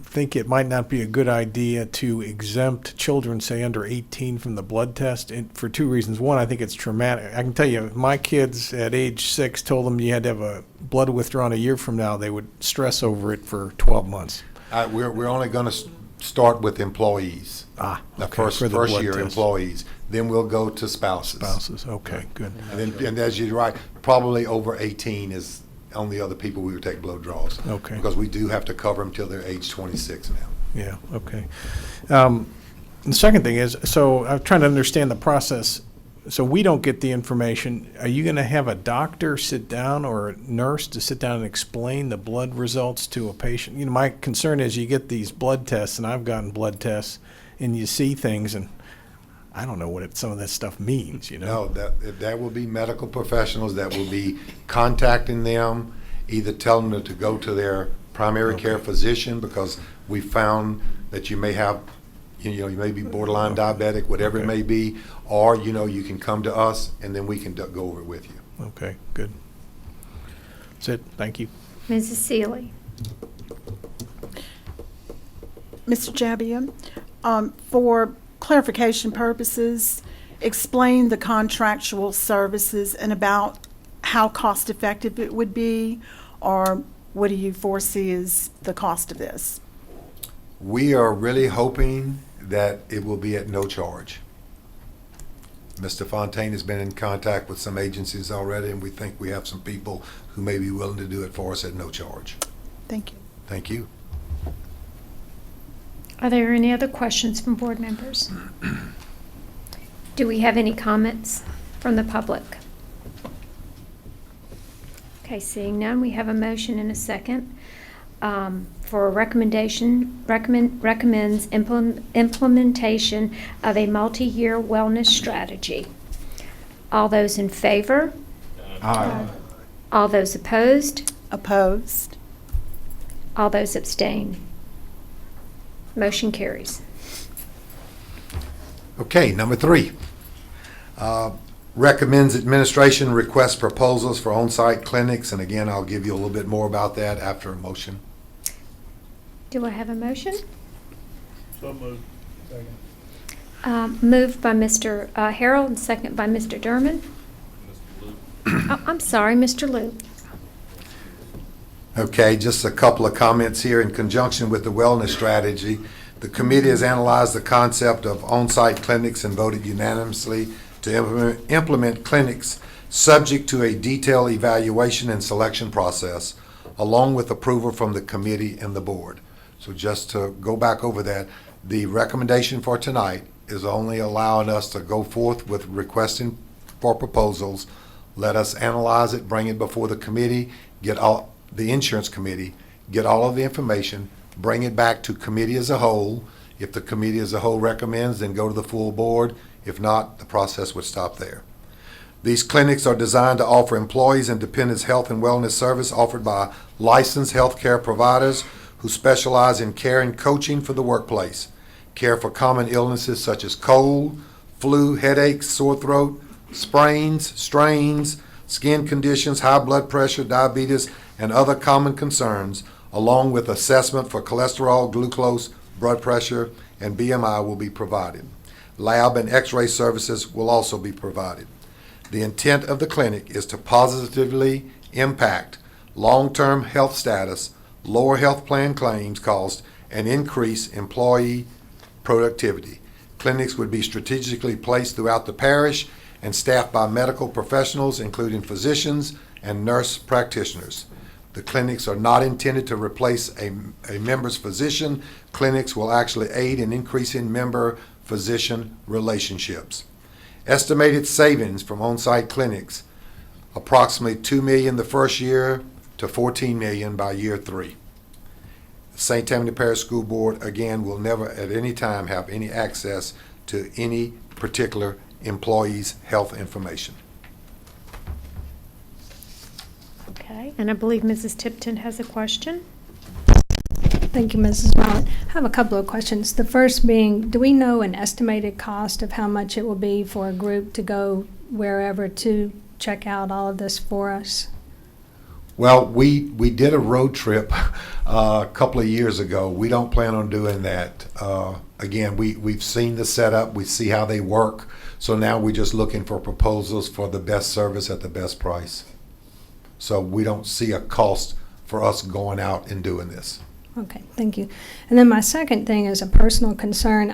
think it might not be a good idea to exempt children, say, under 18 from the blood test, and for two reasons. One, I think it's traumatic. I can tell you, if my kids at age 6 told them you had to have a blood withdrawn a year from now, they would stress over it for 12 months. We're only going to start with employees. The first year test. Employees. Then we'll go to spouses. Spouses, okay, good. And as you're right, probably over 18 is on the other people we would take blood draws. Okay. Because we do have to cover them till they're age 26 now. Yeah, okay. The second thing is, so I'm trying to understand the process. So we don't get the information. Are you going to have a doctor sit down or a nurse to sit down and explain the blood results to a patient? My concern is you get these blood tests, and I've gotten blood tests, and you see things, and I don't know what some of that stuff means, No, that will be medical professionals that will be contacting them, either telling them to go to their primary care physician because we found that you may have, you may be borderline diabetic, whatever it may be, or, you can come to us and then we can go over it with you. Okay, good. That's it. Thank you. Mrs. Seeley. Mr. Jabbia, for clarification purposes, explain the contractual services and about how cost-effective it would be, or what do you foresee as the cost of this? We are really hoping that it will be at no charge. Mr. Fontaine has been in contact with some agencies already, and we think we have some people who may be willing to do it for us at no charge. Thank you. Thank you. Are there any other questions from board members? Do we have any comments from the public? Okay, seeing none, we have a motion and a second for a recommendation, recommends implementation of a multi-year wellness strategy. All those in favor? Aye. All those opposed? Opposed. All those abstain? Motion carries. Okay, number 3. Recommends administration request proposals for on-site clinics, and again, I'll give you a little bit more about that after a motion. Do I have a motion? So moved. Second. Moved by Mr. Harrell and second by Mr. Derman. Oh, I'm sorry, Mr. Liu. Okay, just a couple of comments here. In conjunction with the wellness strategy, the committee has analyzed the concept of on-site clinics and voted unanimously to implement clinics subject to a detailed evaluation and selection process, along with approval from the committee and the board. So just to go back over that, the recommendation for tonight is only allowing us to go forth with requesting for proposals. Let us analyze it, bring it before the committee, the insurance committee, get all of the information, bring it back to committee as a whole. If the committee as a whole recommends, then go to the full board. If not, the process would stop there. These clinics are designed to offer employees and dependents health and wellness service offered by licensed healthcare providers who specialize in care and coaching for the workplace, care for common illnesses such as cold, flu, headaches, sore throat, sprains, strains, skin conditions, high blood pressure, diabetes, and other common concerns, along with assessment for cholesterol, glucose, blood pressure, and BMI will be provided. Lab and x-ray services will also be provided. The intent of the clinic is to positively impact long-term health status, lower health plan claims cost, and increase employee productivity. Clinics would be strategically placed throughout the parish and staffed by medical professionals, including physicians and nurse practitioners. The clinics are not intended to replace a member's physician. Clinics will actually aid in increasing member-physician relationships. Estimated savings from on-site clinics, approximately $2 million the first year to $14 million by year 3. The St. Tammany Parish School Board, again, will never at any time have any access to any particular employee's health information. Okay, and I believe Mrs. Tipton has a question. Thank you, Mrs. Mallett. I have a couple of questions. The first being, do we know an estimated cost of how much it will be for a group to go wherever to check out all of this for us? Well, we did a road trip a couple of years ago. We don't plan on doing that. Again, we've seen the setup. We see how they work. So now we're just looking for proposals for the best service at the best price. So we don't see a cost for us going out and doing this. Okay, thank you. And then my second thing is a personal concern.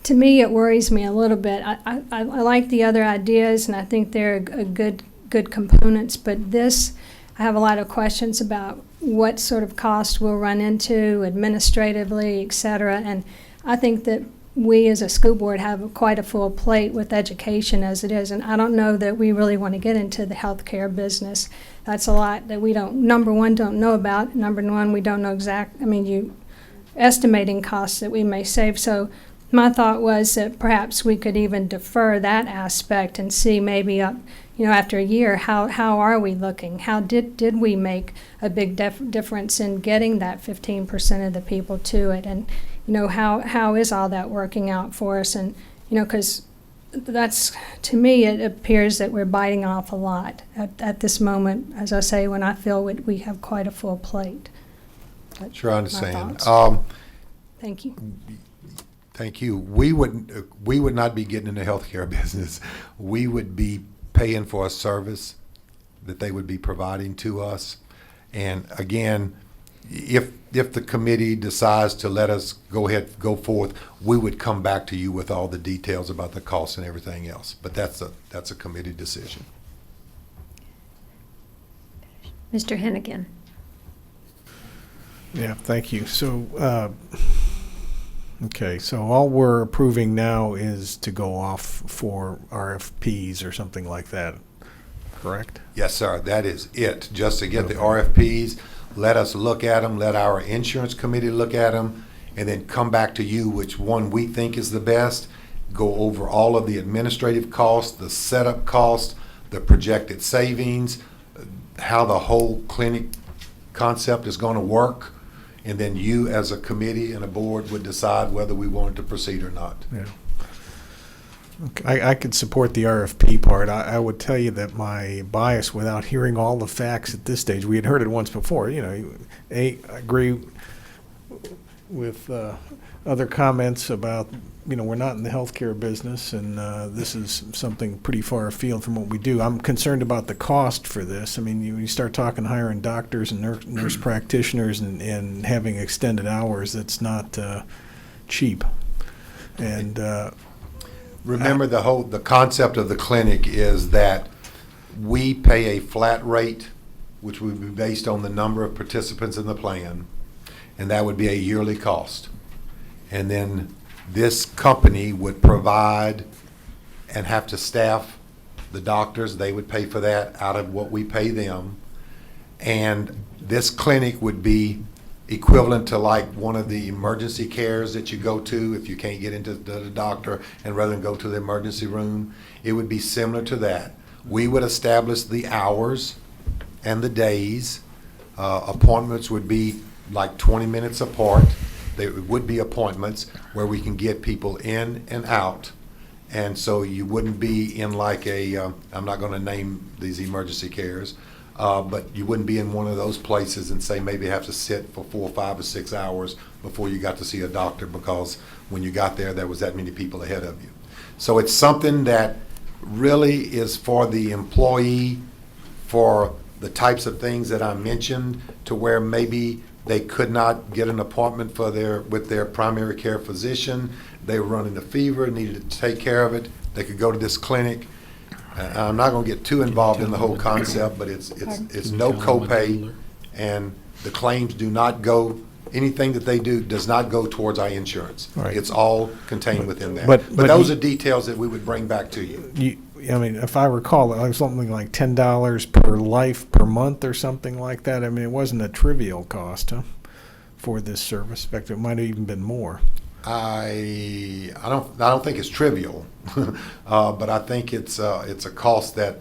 To me, it worries me a little bit. I like the other ideas, and I think they're a good components, but this, I have a lot of questions about what sort of cost we'll run into administratively, et cetera. And I think that we as a school board have quite a full plate with education as it is, and I don't know that we really want to get into the healthcare business. That's a lot that we number one, don't know about. Number one, we don't know estimating costs that we may save. So my thought was that perhaps we could even defer that aspect and see maybe after a year, how are we looking? How did we make a big difference in getting that 15% of the people to it? And how is all that working out for us? And because that's, to me, it appears that we're biting off a lot at this moment, as I say, when I feel we have quite a full plate. Sure, I understand. Thank you. Thank you. We would not be getting in the healthcare business. We would be paying for a service that they would be providing to us. And again, if the committee decides to let us go forth, we would come back to you with all the details about the costs and everything else. But that's a committee decision. Mr. Hennigan. Yeah, thank you. So, okay, so all we're approving now is to go off for RFPs or something like that, correct? Yes, sir, that is it. Just to get the RFPs, let us look at them, let our insurance committee look at them, and then come back to you which one we think is the best, go over all of the administrative costs, the setup costs, the projected savings, how the whole clinic concept is going to work, and then you as a committee and a board would decide whether we wanted to proceed or not. Yeah. Okay. I could support the RFP part. I would tell you that my bias, without hearing all the facts at this stage, we had heard it once before. You know, I agree with other comments about, you know, we're not in the healthcare business, and this is something pretty far afield from what we do. I'm concerned about the cost for this. I mean, you start talking hiring doctors and nurse practitioners and having extended hours, that's not cheap. And remember, the concept of the clinic is that we pay a flat rate, which would be based on the number of participants in the plan, and that would be a yearly cost. And then this company would provide and have to staff the doctors. They would pay for that out of what we pay them. And this clinic would be equivalent to like one of the emergency cares that you go to if you can't get into the doctor, and rather than go to the emergency room, it would be similar to that. We would establish the hours and the days. Appointments would be like 20 minutes apart. There would be appointments where we can get people in and out. And so you wouldn't be in like I'm not going to name these emergency cares, but you wouldn't be in one of those places and say maybe have to sit for 4, 5, or 6 hours before you got to see a doctor because when you got there was that many people ahead of you. So it's something that really is for the employee, for the types of things that I mentioned, to where maybe they could not get an appointment with their primary care physician. They were running a fever, needed to take care of it. They could go to this clinic. I'm not going to get too involved in the whole concept, but it's no copay, and the claims do not go. Anything that they do does not go towards our insurance. Right. It's all contained within that. But those are details that we would bring back to you. I mean, if I recall, it was something like $10 per life per month or something like that. I mean, it wasn't a trivial cost, huh, for this service. In fact, it might have even been more. I don't think it's trivial, but I think it's a cost that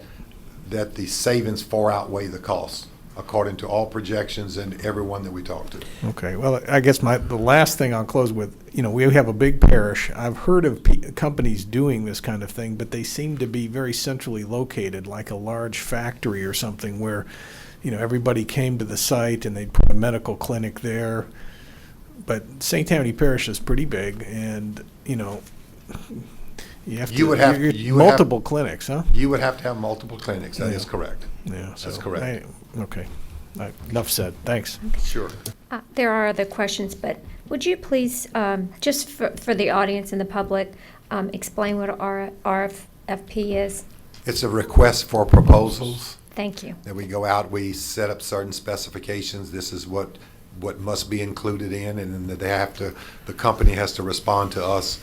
the savings far outweigh the cost, according to all projections and everyone that we talk to. Okay, well, I guess the last thing I'll close with, you know, we have a big parish. I've heard of companies doing this kind of thing, but they seem to be very centrally located, like a large factory or something where, you know, everybody came to the site and they'd put a medical clinic there. But St. Tammany Parish is pretty big, and, you know, you would have multiple clinics, huh? You would have to have multiple clinics. That is correct. Yeah, that's correct. Okay. Enough said. Thanks. Sure. There are other questions, but would you please, just for the audience and the public, explain what RFP is? It's a request for proposals. Thank you. That we go out, we set up certain specifications. This is what must be included in, and then the company has to respond to us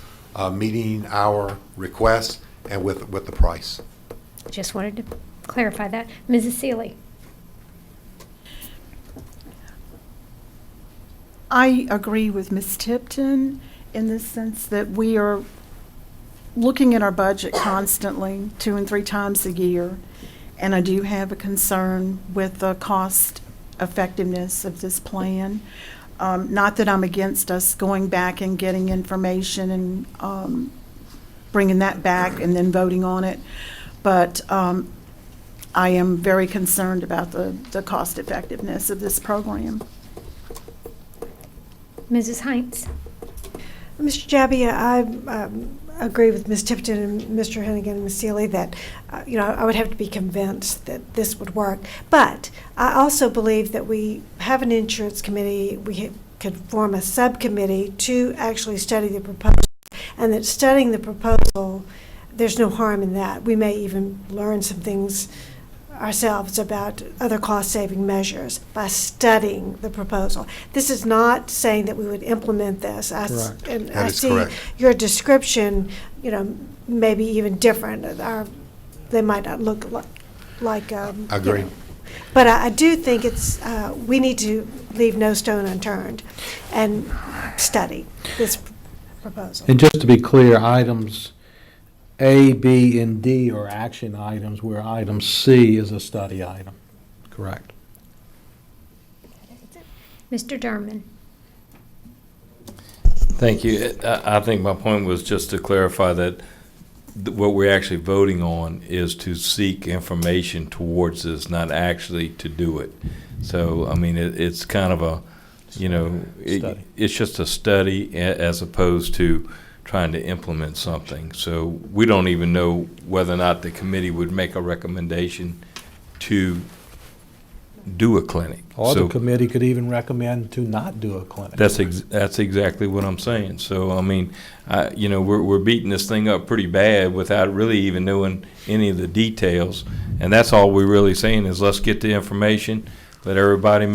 meeting our request and with the price. Just wanted to clarify that. Mrs. Seeley. I agree with Ms. Tipton in the sense that we are looking at our budget constantly, 2 and 3 times a year, and I do have a concern with the cost effectiveness of this plan. Not that I'm against us going back and getting information and bringing that back and then voting on it, but I am very concerned about the cost effectiveness of this program. Mrs. Heinz. Mr. Jabby, I agree with Ms. Tipton and Mr. Hennigan and Ms. Seeley that, I would have to be convinced that this would work. But I also believe that we have an insurance committee, could form a subcommittee to actually study the proposal, and that studying the proposal, there's no harm in that. We may even learn some things ourselves about other cost-saving measures by studying the proposal. This is not saying that we would implement this. Correct. And That I is see correct. your description, maybe even different. They might not look like. Agreed. But I do think we need to leave no stone unturned and study this proposal. And just to be clear, items A, B, and D are action items, where item C is a study item. Correct. Mr. Derman? Thank you. I think my point was just to clarify that what we're actually voting on is to seek information towards this, not actually to do it. So, I mean, it's kind of a, it's just a study as opposed to trying to implement something. So we don't even know whether or not the committee would make a recommendation to do a clinic. Or the So committee could even recommend to not do a clinic. that's exactly what I'm saying. So, I mean, we're beating this thing up pretty bad without really even knowing any of the details. And that's all we're really saying is let's get the information, let everybody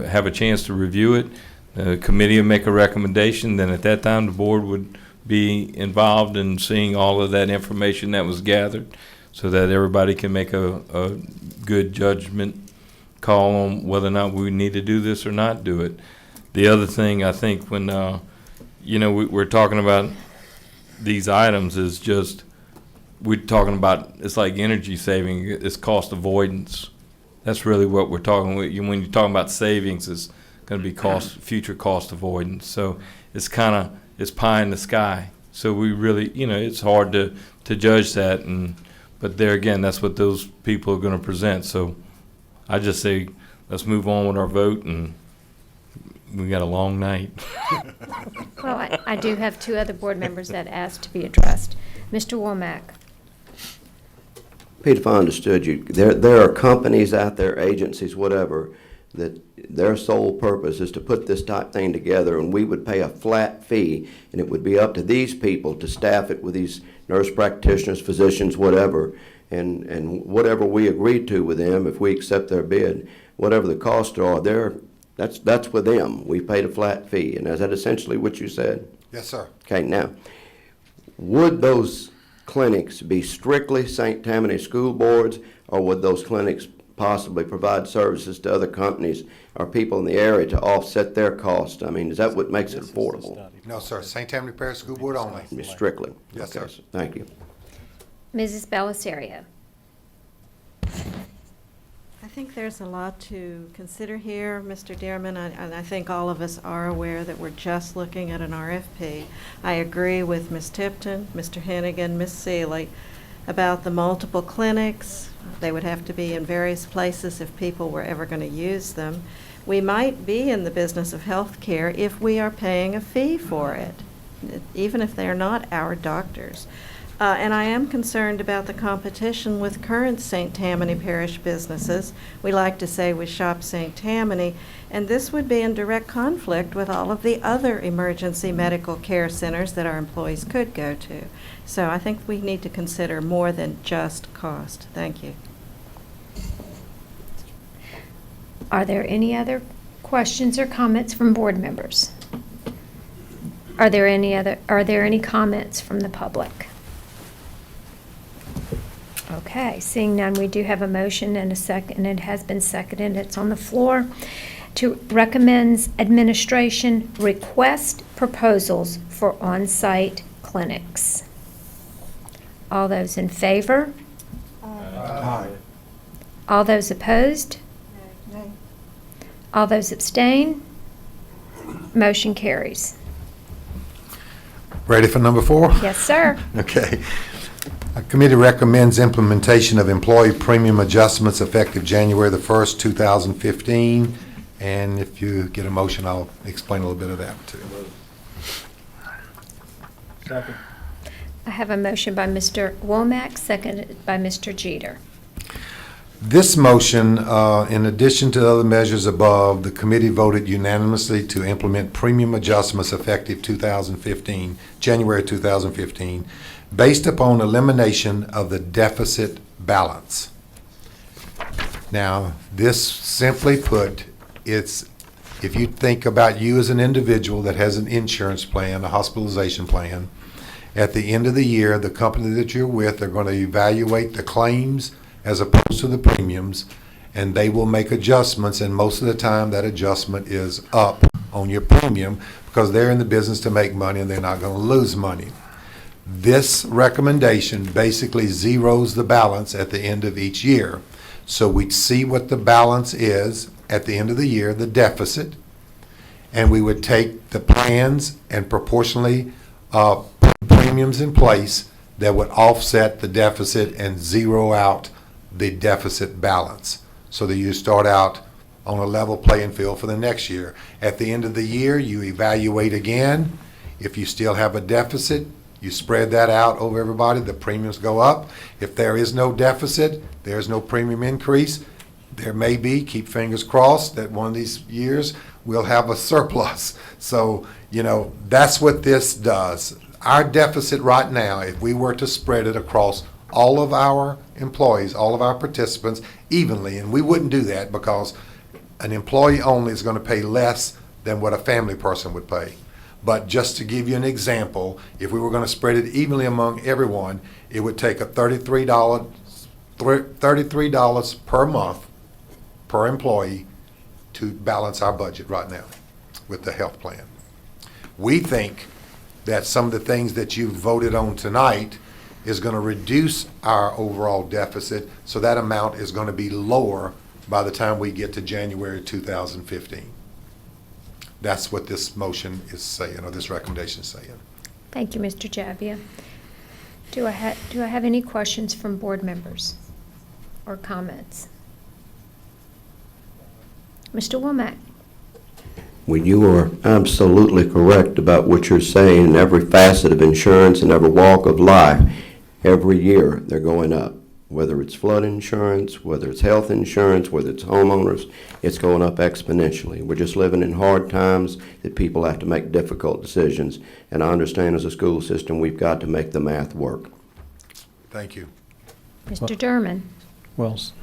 have a chance to review it. The committee will make a recommendation, then at that time, the board would be involved in seeing all of that information that was gathered so that everybody can make a good judgment call on whether or not we need to do this or not do it. The other thing, I think, when, we're talking about these items is just, we're talking about, it's like energy saving, it's cost avoidance. That's really what we're talking about. When you're talking about savings, it's going to be future cost avoidance. So it's it's pie in the sky. So we really, it's hard to judge that. But there again, that's what those people are going to present. So I just say, let's move on with our vote, and we got a long night. Well, I do have two other board members that asked to be addressed. Mr. Womack? Pete, if I understood you, there are companies out there, agencies, whatever, that their sole purpose is to put this type thing together, and we would pay a flat fee, and it would be up to these people to staff it with these nurse practitioners, physicians, whatever, and whatever we agreed to with them, if we accept their bid, whatever the costs are, that's with them. We paid a flat fee, and is that essentially what you said? Yes, sir. Okay, now, would those clinics be strictly St. Tammany school boards, or would those clinics possibly provide services to other companies or people in the area to offset their cost? I mean, is that what makes it affordable? No, sir. St. Tammany Parish School Board only. Strictly? Yes, Okay, sir. Thank you. Mrs. Bellisario? I think there's a lot to consider here, Mr. Dearman, and I think all of us are aware that we're just looking at an RFP. I agree with Ms. Tipton, Mr. Hennigan, Ms. Seeley about the multiple clinics. They would have to be in various places if people were ever going to use them. We might be in the business of health care if we are paying a fee for it, even if they are not our doctors. And I am concerned about the competition with current St. Tammany Parish businesses. We like to say we shop St. Tammany, and this would be in direct conflict with all of the other emergency medical care centers that our employees could go to. So I think we need to consider more than just cost. Thank you. Are there any other questions or comments from board members? Are there any comments from the public? Okay, seeing none, we do have a motion and a second. It has been seconded. It's on the floor to recommend administration request proposals for on-site clinics. All those in favor? Aye. All those opposed? Nay. All those abstain? Motion carries. Ready for number 4? Yes, sir. Okay. A committee recommends implementation of employee premium adjustments effective January the 1st, 2015. And if you get a motion, I'll explain a little bit of that too. I have a motion by Mr. Womack, seconded by Mr. Jeter. This motion, in addition to other measures above, the committee voted unanimously to implement premium adjustments effective 2015, January 2015, based upon elimination of the deficit balance. Now, this simply put, it's if you think about you as an individual that has an insurance plan, a hospitalization plan, at the end of the year, the company that you're with are going to evaluate the claims as opposed to the premiums, and they will make adjustments, and most of the time that adjustment is up on your premium because they're in the business to make money and they're not going to lose money. This recommendation basically zeroes the balance at the end of each year. So we'd see what the balance is at the end of the year, the deficit, and we would take the plans and proportionally put premiums in place that would offset the deficit and zero out the deficit balance so that you start out on a level playing field for the next year. At the end of the year, you evaluate again. If you still have a deficit, you spread that out over everybody, the premiums go up. If there is no deficit, there's no premium increase. There may be, keep fingers crossed, that one of these years we'll have a surplus. So, that's what this does. Our deficit right now, if we were to spread it across all of our employees, all of our participants evenly, and we wouldn't do that because an employee only is going to pay less than what a family person would pay. But just to give you an example, if we were going to spread it evenly among everyone, it would take a $33 per month per employee to balance our budget right now with the health plan. We think that some of the things that you voted on tonight is going to reduce our overall deficit, so that amount is going to be lower by the time we get to January 2015. That's what this motion is saying, or this recommendation is saying. Thank you, Mr. Javia. Do I have any questions from board members or comments? Mr. Womack. Well, you are absolutely correct about what you're saying. In every facet of insurance and every walk of life, every year they're going up. Whether it's flood insurance, whether it's health insurance, whether it's homeowners, it's going up exponentially. We're just living in hard times that people have to make difficult decisions. And I understand as a school system, we've got to make the math work. Thank you. Mr. Derman. Wells.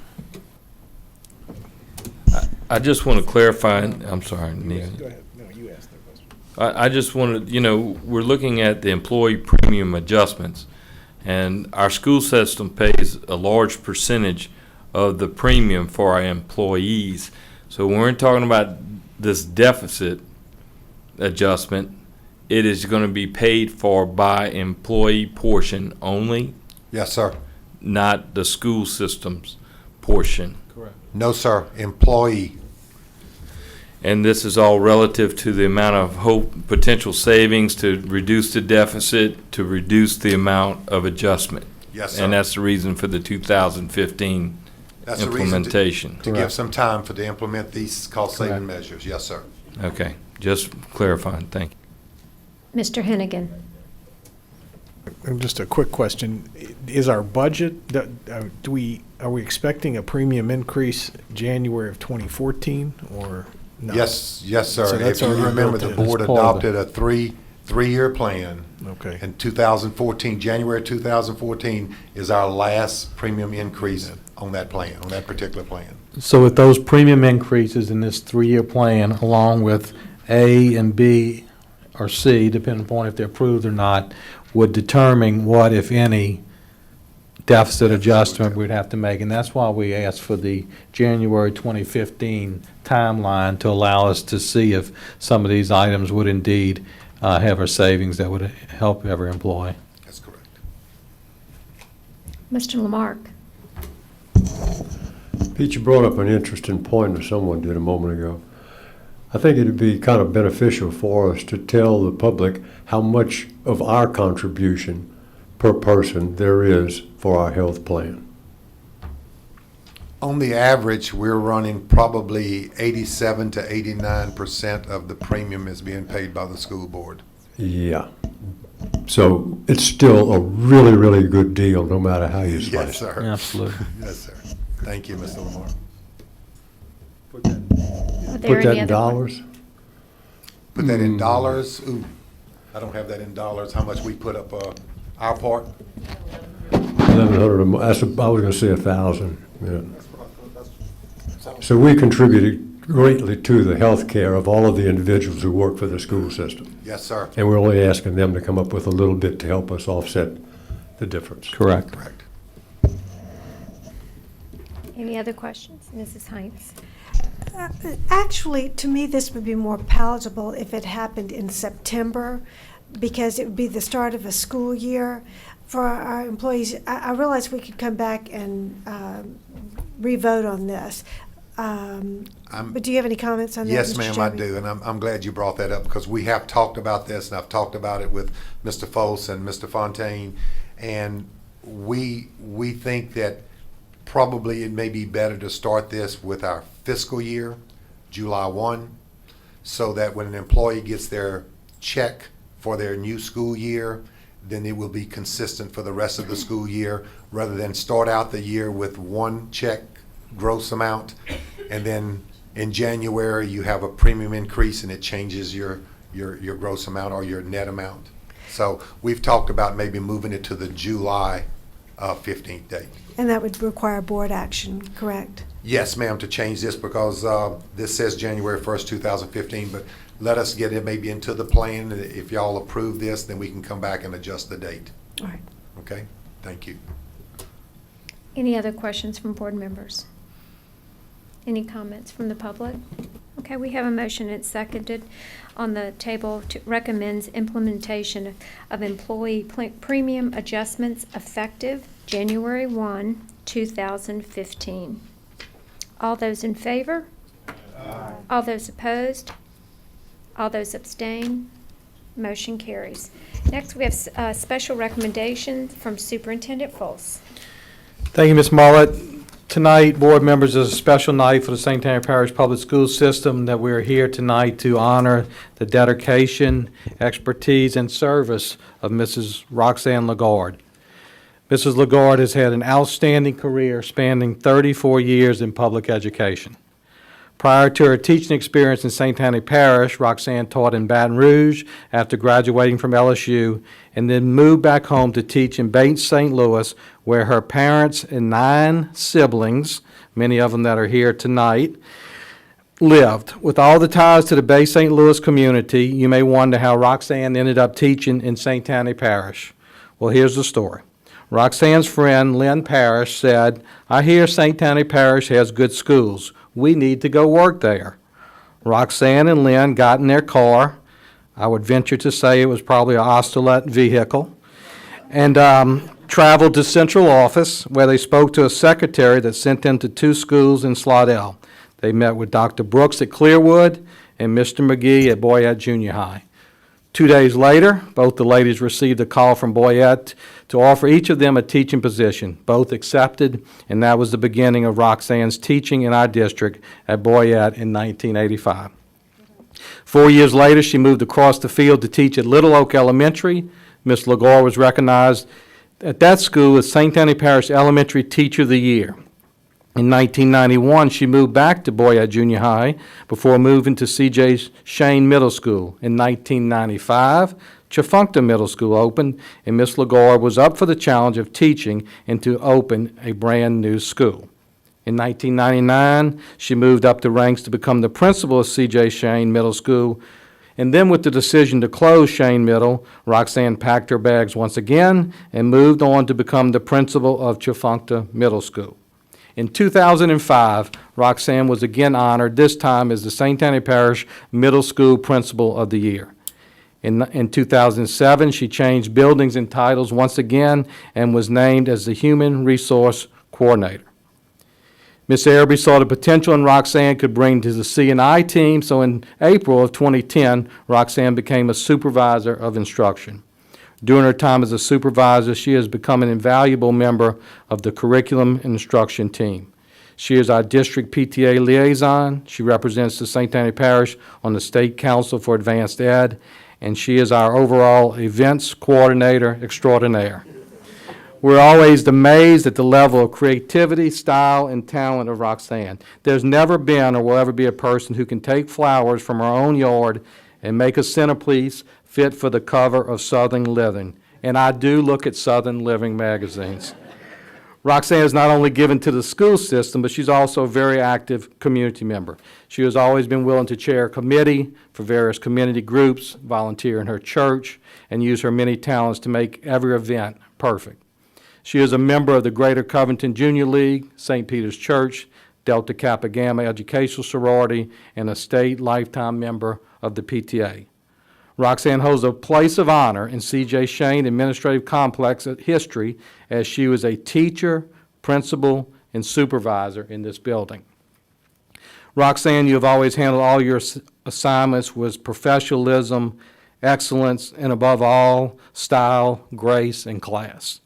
I just want to clarify, I'm sorry, Neil. Go ahead. No, you asked the question. I just wanted, we're looking at the employee premium adjustments, and our school system pays a large percentage of the premium for our employees. So when we're talking about this deficit adjustment, it is going to be paid for by employee portion only? Yes, sir. Not the school system's portion? Correct. No, sir. Employee. And this is all relative to the amount of potential savings to reduce the deficit, to reduce the amount of adjustment. Yes, sir. And that's the reason for the 2015 That's the implementation. reason to give some time to implement these cost-saving measures. Yes, sir. Okay, just clarifying. Thank you. Mr. Hennigan. Just a quick question. Is our budget, are we expecting a premium increase January of 2014 or no? Yes, sir. So that's If you already remember, built the in. board adopted a three-year plan. Okay. In 2014, January 2014 is our last premium increase on that plan, on that particular plan. So with those premium increases in this 3-year plan, along with A and B or C, depending upon if they're approved or not, would determine what, if any, deficit adjustment we'd have to make. And that's why we asked for the January 2015 timeline to allow us to see if some of these items would indeed have our savings that would help every employee. That's correct. Mr. Lamarck. Pete, you brought up an interesting point, or someone did a moment ago. I think it would be kind of beneficial for us to tell the public how much of our contribution per person there is for our health plan. On the average, we're running probably 87 to 89% of the premium is being paid by the school board. Yeah. So it's still a really, really good deal, no matter how you slice it. Yes, sir. Absolutely. Yes, sir. Thank you, Mr. Lamar. Are Put there that any in other dollars? Put that in dollars. Ooh, I don't have that in dollars. How much we put up our part? 1,100 a month. I was gonna say 1,000, yeah. So we contributed greatly to the health care of all of the individuals who work for the school system. Yes, sir. And we're only asking them to come up with a little bit to help us offset the difference. Correct. Correct. Any other questions? Mrs. Heinz? Actually, to me, this would be more palatable if it happened in September, because it would be the start of a school year for our employees. I realize we could come back and re-vote on this. But do you have any comments on that, Yes, Mr. ma'am, I Chairman? do, and I'm glad you brought that up, because we have talked about this, and I've talked about it with Mr. Fols and Mr. Fontaine, and we think that probably it may be better to start this with our fiscal year, July 1, so that when an employee gets their check for their new school year, then it will be consistent for the rest of the school year, rather than start out the year with one check gross amount, and then in January you have a premium increase and it changes your gross amount or your net amount. So we've talked about maybe moving it to the July 15th date. And that would require board action, correct? Yes, ma'am, to change this, because this says January 1st, 2015, but let us get it maybe into the plan. If y'all approve this, then we can come back and adjust the date. All right. Okay? Thank you. Any other questions from board members? Any comments from the public? Okay, we have a motion, it's seconded on the table to recommends implementation of employee premium adjustments effective January 1, 2015. All those in favor? Aye. All those opposed? All those abstain? Motion carries. Next, we have a special recommendation from Superintendent Fols. Thank you, Ms. Mullet. Tonight, board members, is a special night for the St. Tammany Parish Public School System that we're here tonight to honor the dedication, expertise, and service of Mrs. Roxanne Lagarde. Mrs. Lagarde has had an outstanding career spanning 34 years in public education. Prior to her teaching experience in St. Tammany Parish, Roxanne taught in Baton Rouge after graduating from LSU, and then moved back home to teach in Bates, St. Louis, where her parents and 9 siblings, many of them that are here tonight, lived. With all the ties to the Bay St. Louis community, you may wonder how Roxanne ended up teaching in St. Tammany Parish. Well, here's the story. Roxanne's friend, Lynn Parrish, said, "I hear St. Tammany Parish has good schools. We need to go work there." Roxanne and Lynn got in their car. I would venture to say it was probably an Osterlet vehicle, and traveled to central office, where they spoke to a secretary that sent them to 2 schools in Slidell. They met with Dr. Brooks at Clearwood and Mr. McGee at Boyette Junior High. 2 days later, both the ladies received a call from Boyette to offer each of them a teaching position. Both accepted, and that was the beginning of Roxanne's teaching in our district at Boyette in 1985. 4 years later, she moved across the field to teach at Little Oak Elementary. Ms. Lagarde was recognized at that school as St. Tammany Parish Elementary Teacher of the Year. In 1991, she moved back to Boyette Junior High before moving to C.J. Shane Middle School. In 1995, Tchefuncte Middle School opened, and Ms. Lagarde was up for the challenge of teaching and to open a brand-new school. In 1999, she moved up the ranks to become the principal of C.J. Shane Middle School. And then with the decision to close Shane Middle, Roxanne packed her bags once again and moved on to become the principal of Tchefuncte Middle School. In 2005, Roxanne was again honored, this time as the St. Tammany Parish Middle School Principal of the Year. In 2007, she changed buildings and titles once again and was named as the Human Resource Coordinator. Ms. Araby saw the potential in Roxanne could bring to the C&I team, so in April of 2010, Roxanne became a supervisor of instruction. During her time as a supervisor, she has become an invaluable member of the curriculum and instruction team. She is our district PTA liaison. She represents the St. Tammany Parish on the State Council for Advanced Ed, and she is our overall events coordinator extraordinaire. We're always amazed at the level of creativity, style, and talent of Roxanne. There's never been or will ever be a person who can take flowers from her own yard and make a centerpiece fit for the cover of Southern Living. And I do look at Southern Living magazines. Roxanne is not only given to the school system, but she's also a very active community member. She has always been willing to chair a committee for various community groups, volunteer in her church, and use her many talents to make every event perfect. She is a member of the Greater Covington Junior League, St. Peter's Church, Delta Kappa Gamma Educational Sorority, and a state lifetime member of the PTA. Roxanne holds a place of honor in C.J. Shane Administrative Complex history as she was a teacher, principal, and supervisor in this building. Roxanne, you have always handled all your assignments with professionalism, excellence, and above all, style, grace, and class.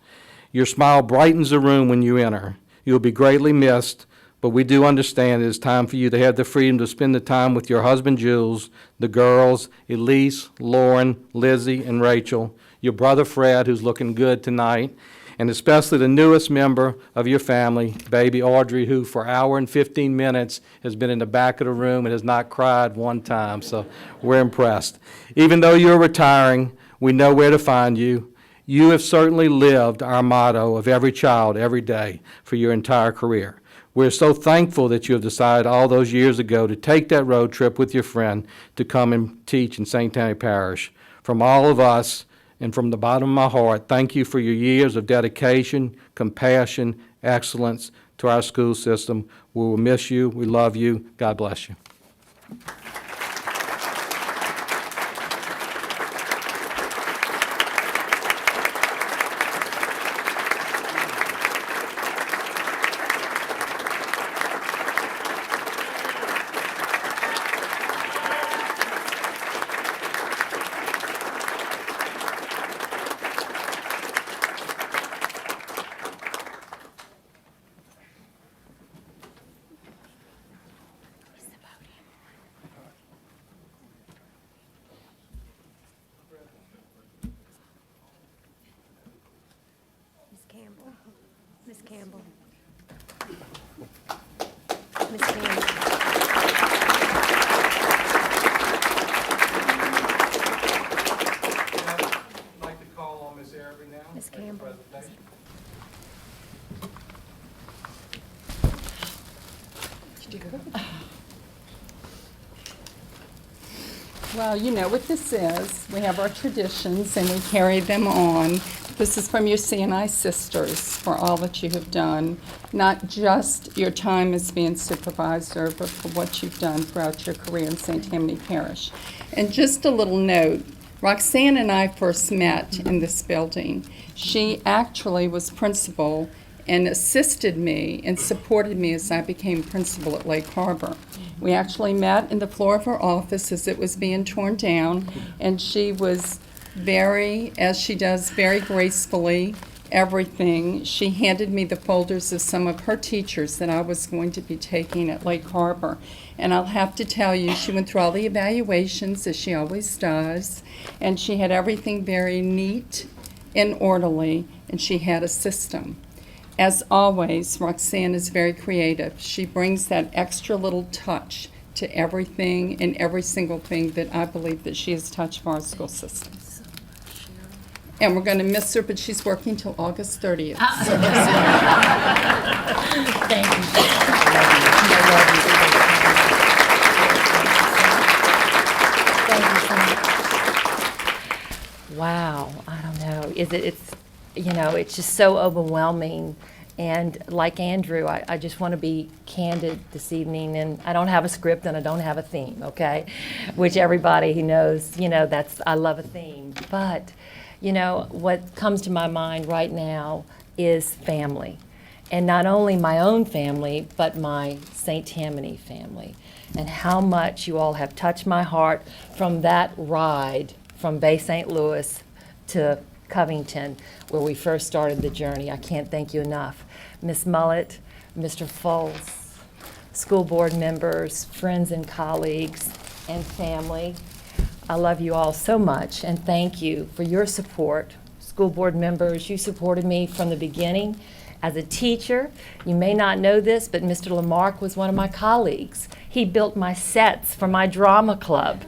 Your smile brightens the room when you enter. You will be greatly missed, but we do understand it is time for you to have the freedom to spend the time with your husband, Jules, the girls, Elise, Lauren, Lizzie, and Rachel, your brother, Fred, who's looking good tonight, and especially the newest member of your family, baby Audrey, who for an hour and 15 minutes has been in the back of the room and has not cried one time, so we're impressed. Even though you're retiring, we know where to find you. You have certainly lived our motto of every child, every day, for your entire career. We're so thankful that you have decided all those years ago to take that road trip with your friend to come and teach in St. Tammany Parish. From all of us and from the bottom of my heart, thank you for your years of dedication, compassion, excellence to our school system. We will miss you. We love you. God bless you. Miss Campbell. Miss Campbell. I'd like to call on Miss Araby now. Miss Campbell. Well, you know what this is. We have our traditions and we carry them on. This is from your CNI sisters for all that you have done, not just your time as being supervisor, but for what you've done throughout your career in St. Tammany Parish. And just a little note, Roxanne and I first met in this building. She actually was principal and assisted me and supported me as I became principal at Lake Harbor. We actually met in the floor of her office as it was being torn down, and she was very, as she does very gracefully, everything. She handed me the folders of some of her teachers that I was going to be taking at Lake Harbor. And I'll have to tell you, she went through all the evaluations, as she always does, and she had everything very neat and orderly, and she had a system. As always, Roxanne is very creative. She brings that extra little touch to everything and every single thing that I believe that she has touched for our school system. And we're going to miss her, but she's working till August 30th. Thank you. Wow, I don't know. It's just so overwhelming. And like Andrew, I just want to be candid this evening, and I don't have a script and I don't have a theme, okay? Which everybody who knows, I love a theme. But, what comes to my mind right now is family. And not only my own family, but my St. Tammany family. And how much you all have touched my heart from that ride from Bay St. Louis to Covington, where we first started the journey. I can't thank you enough. Ms. Mullet, Mr. Foles, school board members, friends and colleagues, and family. I love you all so much, and thank you for your support. School board members, you supported me from the beginning. As a teacher, you may not know this, but Mr. Lamarck was one of my colleagues. He built my sets for my drama club.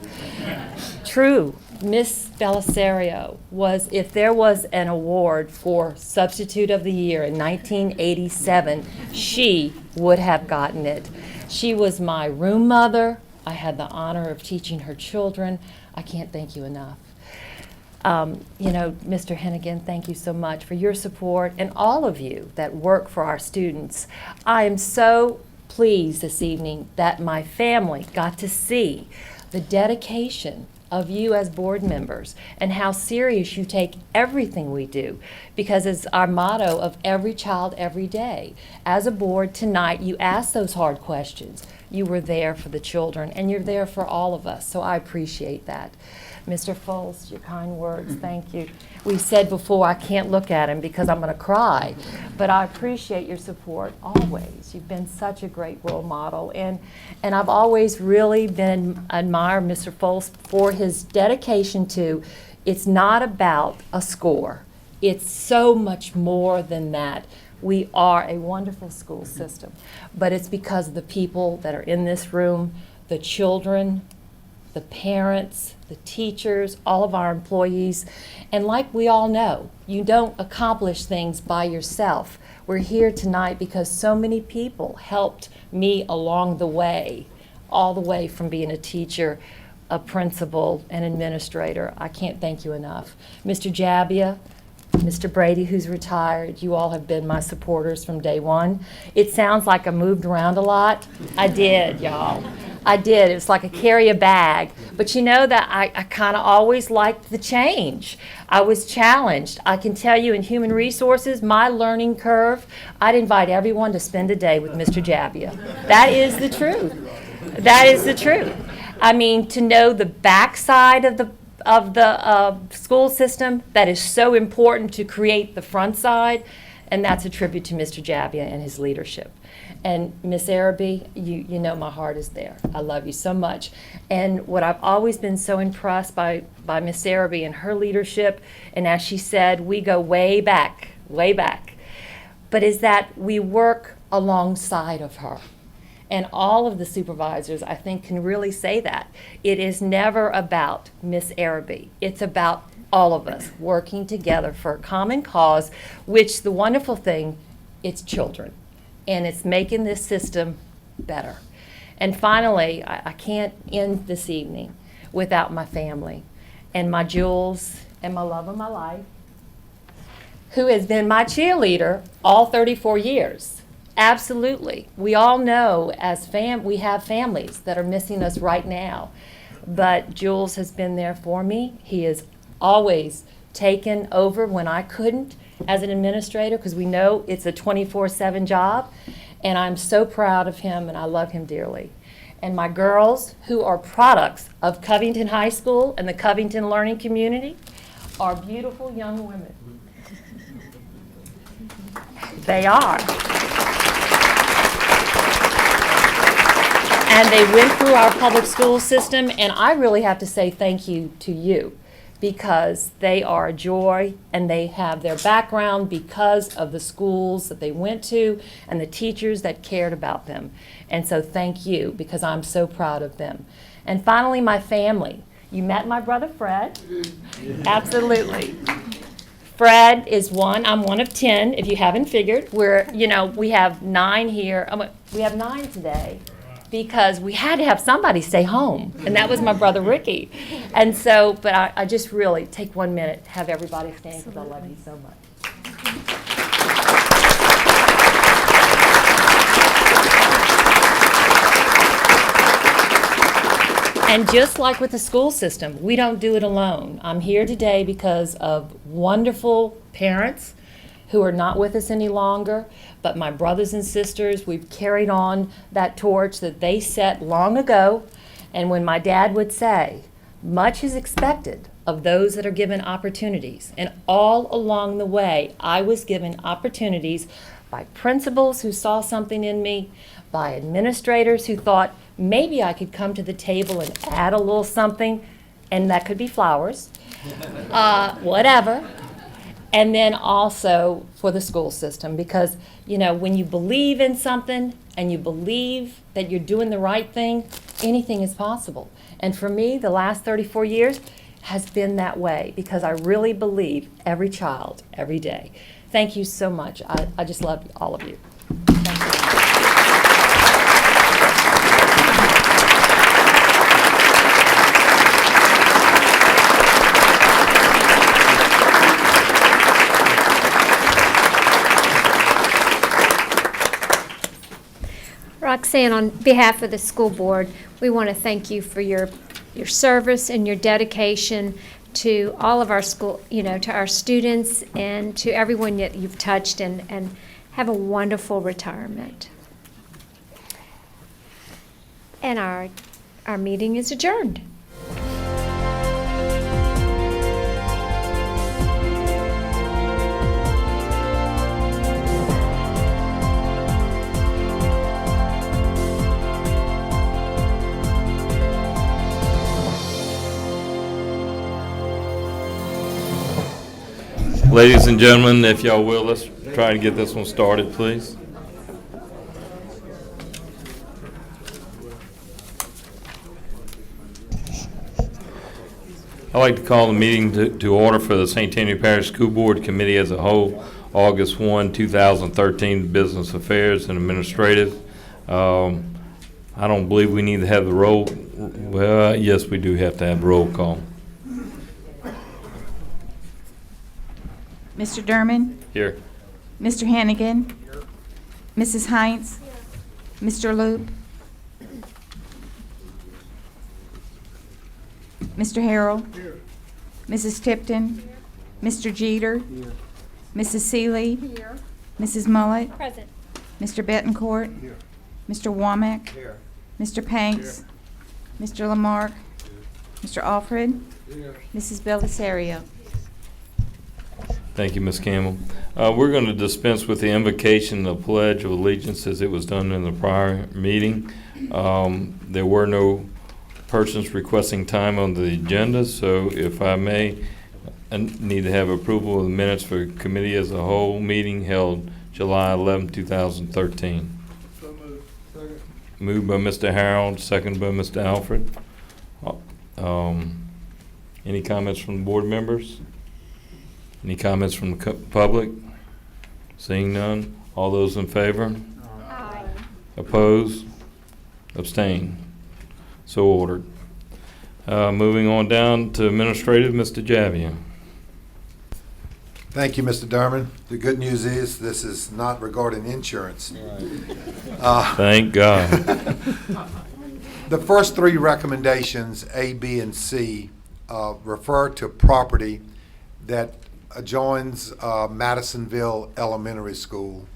True, Miss Belisario was, if there was an award for Substitute of the Year in 1987, she would have gotten it. She was my room mother. I had the honor of teaching her children. I can't thank you enough. You know, Mr. Hennigan, thank you so much for your support and all of you that work for our students. I am so pleased this evening that my family got to see the dedication of you as board members and how serious you take everything we do, because it's our motto of every child, every day. As a board tonight, you asked those hard questions. You were there for the children, and you're there for all of us, so I appreciate that. Mr. Foles, your kind words, thank you. We said before, I can't look at him because I'm going to cry, but I appreciate your support always. You've been such a great role model, and I've always really admired Mr. Foles for his dedication to, it's not about a score. It's so much more than that. We are a wonderful school system, but it's because of the people that are in this room, the children, the parents, the teachers, all of our employees. And like we all know, you don't accomplish things by yourself. We're here tonight because so many people helped me along the way, all the way from being a teacher, a principal, an administrator. I can't thank you enough. Mr. Jabbia, Mr. Brady, who's retired, you all have been my supporters from day one. It sounds like I moved around a lot. I did, y'all. I did. It was like I carry a bag. But you know that I kind of always liked the change. I was challenged. I can tell you in human resources, my learning curve, I'd invite everyone to spend a day with Mr. Jabbia. That is the truth. That is the truth. I mean, to know the backside of the school system, that is so important to create the front side, and that's a tribute to Mr. Jabbia and his leadership. And Miss Araby, you know my heart is there. I love you so much. And what I've always been so impressed by Miss Araby and her leadership, and as she said, we go way back, but is that we work alongside of her. And all of the supervisors, I think, can really say that. It is never about Miss Araby. It's about all of us working together for a common cause, which the wonderful thing, it's children. And it's making this system better. And finally, I can't end this evening without my family and my Jules and my love of my life, who has been my cheerleader all 34 years. Absolutely. We all know as we have families that are missing us right now. But Jules has been there for me. He has always taken over when I couldn't as an administrator, because we know it's a 24/7 job. And I'm so proud of him, and I love him dearly. And my girls, who are products of Covington High School and the Covington learning community, are beautiful young women. They are. And they went through our public school system, and I really have to say thank you to you, because they are a joy, and they have their background because of the schools that they went to and the teachers that cared about them. And so thank you, because I'm so proud of them. And finally, my family. You met my brother Fred. Absolutely. Fred is one. I'm one of 10, if you haven't figured. We have 9 here. We have 9 today, because we had to have somebody stay home, and that was my brother Ricky. And so, but I just really take 1 minute, have everybody stand, because I love you so much. And just like with the school system, we don't do it alone. I'm here today because of wonderful parents who are not with us any longer, but my brothers and sisters, we've carried on that torch that they set long ago. And when my dad would say, much is expected of those that are given opportunities. And all along the way, I was given opportunities by principals who saw something in me, by administrators who thought maybe I could come to the table and add a little something. and that could be flowers, whatever. And then also for the school system, because, you know, when you believe in something and you believe that you're doing the right thing, anything is possible. And for me, the last 34 years has been that way, because I really believe every child, every day. Thank you so much. I just love all of you. Roxanne, on behalf of the school board, we want to thank you for your service and your dedication to all of our school, you know, to our students and to everyone that you've touched, and have a wonderful retirement. And our meeting is adjourned. Ladies and gentlemen, if y'all will, let's try to get this one started, please. I'd like to call the meeting to order for the St. Tammany Parish School Board Committee as a whole, August 1, 2013, Business Affairs and Administrative. I don't believe we need to have the roll. Well, yes, we do have to have the roll call. Mr. Derman? Here. Mr. Hannigan? Mrs. Heinz? Mr. Loop? Mr. Harrell? Mrs. Tipton? Mr. Jeter? Mrs. Seeley? Mrs. Mullet? Present. Mr. Betancourt? Mr. Womack? Mr. Panks? Mr. Lamarck? Mr. Alfred? Mrs. Belisario? Thank you, Ms. Campbell. We're going to dispense with the invocation of Pledge of Allegiance as it was done in the prior meeting. There were no persons requesting time on the agenda, so if I may, I need to have approval of the minutes for committee as a whole meeting held July 11, 2013. So moved. Second. Moved by Mr. Harold, second by Mr. Alfred. Any comments from the board members? Any comments from the public? Seeing none, all those in favor? Aye. Opposed? Abstain? So ordered. Moving on down to administrative, Mr. Javier. Thank you, Mr. Derman. The good news is this is not regarding insurance. Thank God. The first three recommendations, A, B, and C, refer to property that adjoins Madisonville Elementary School.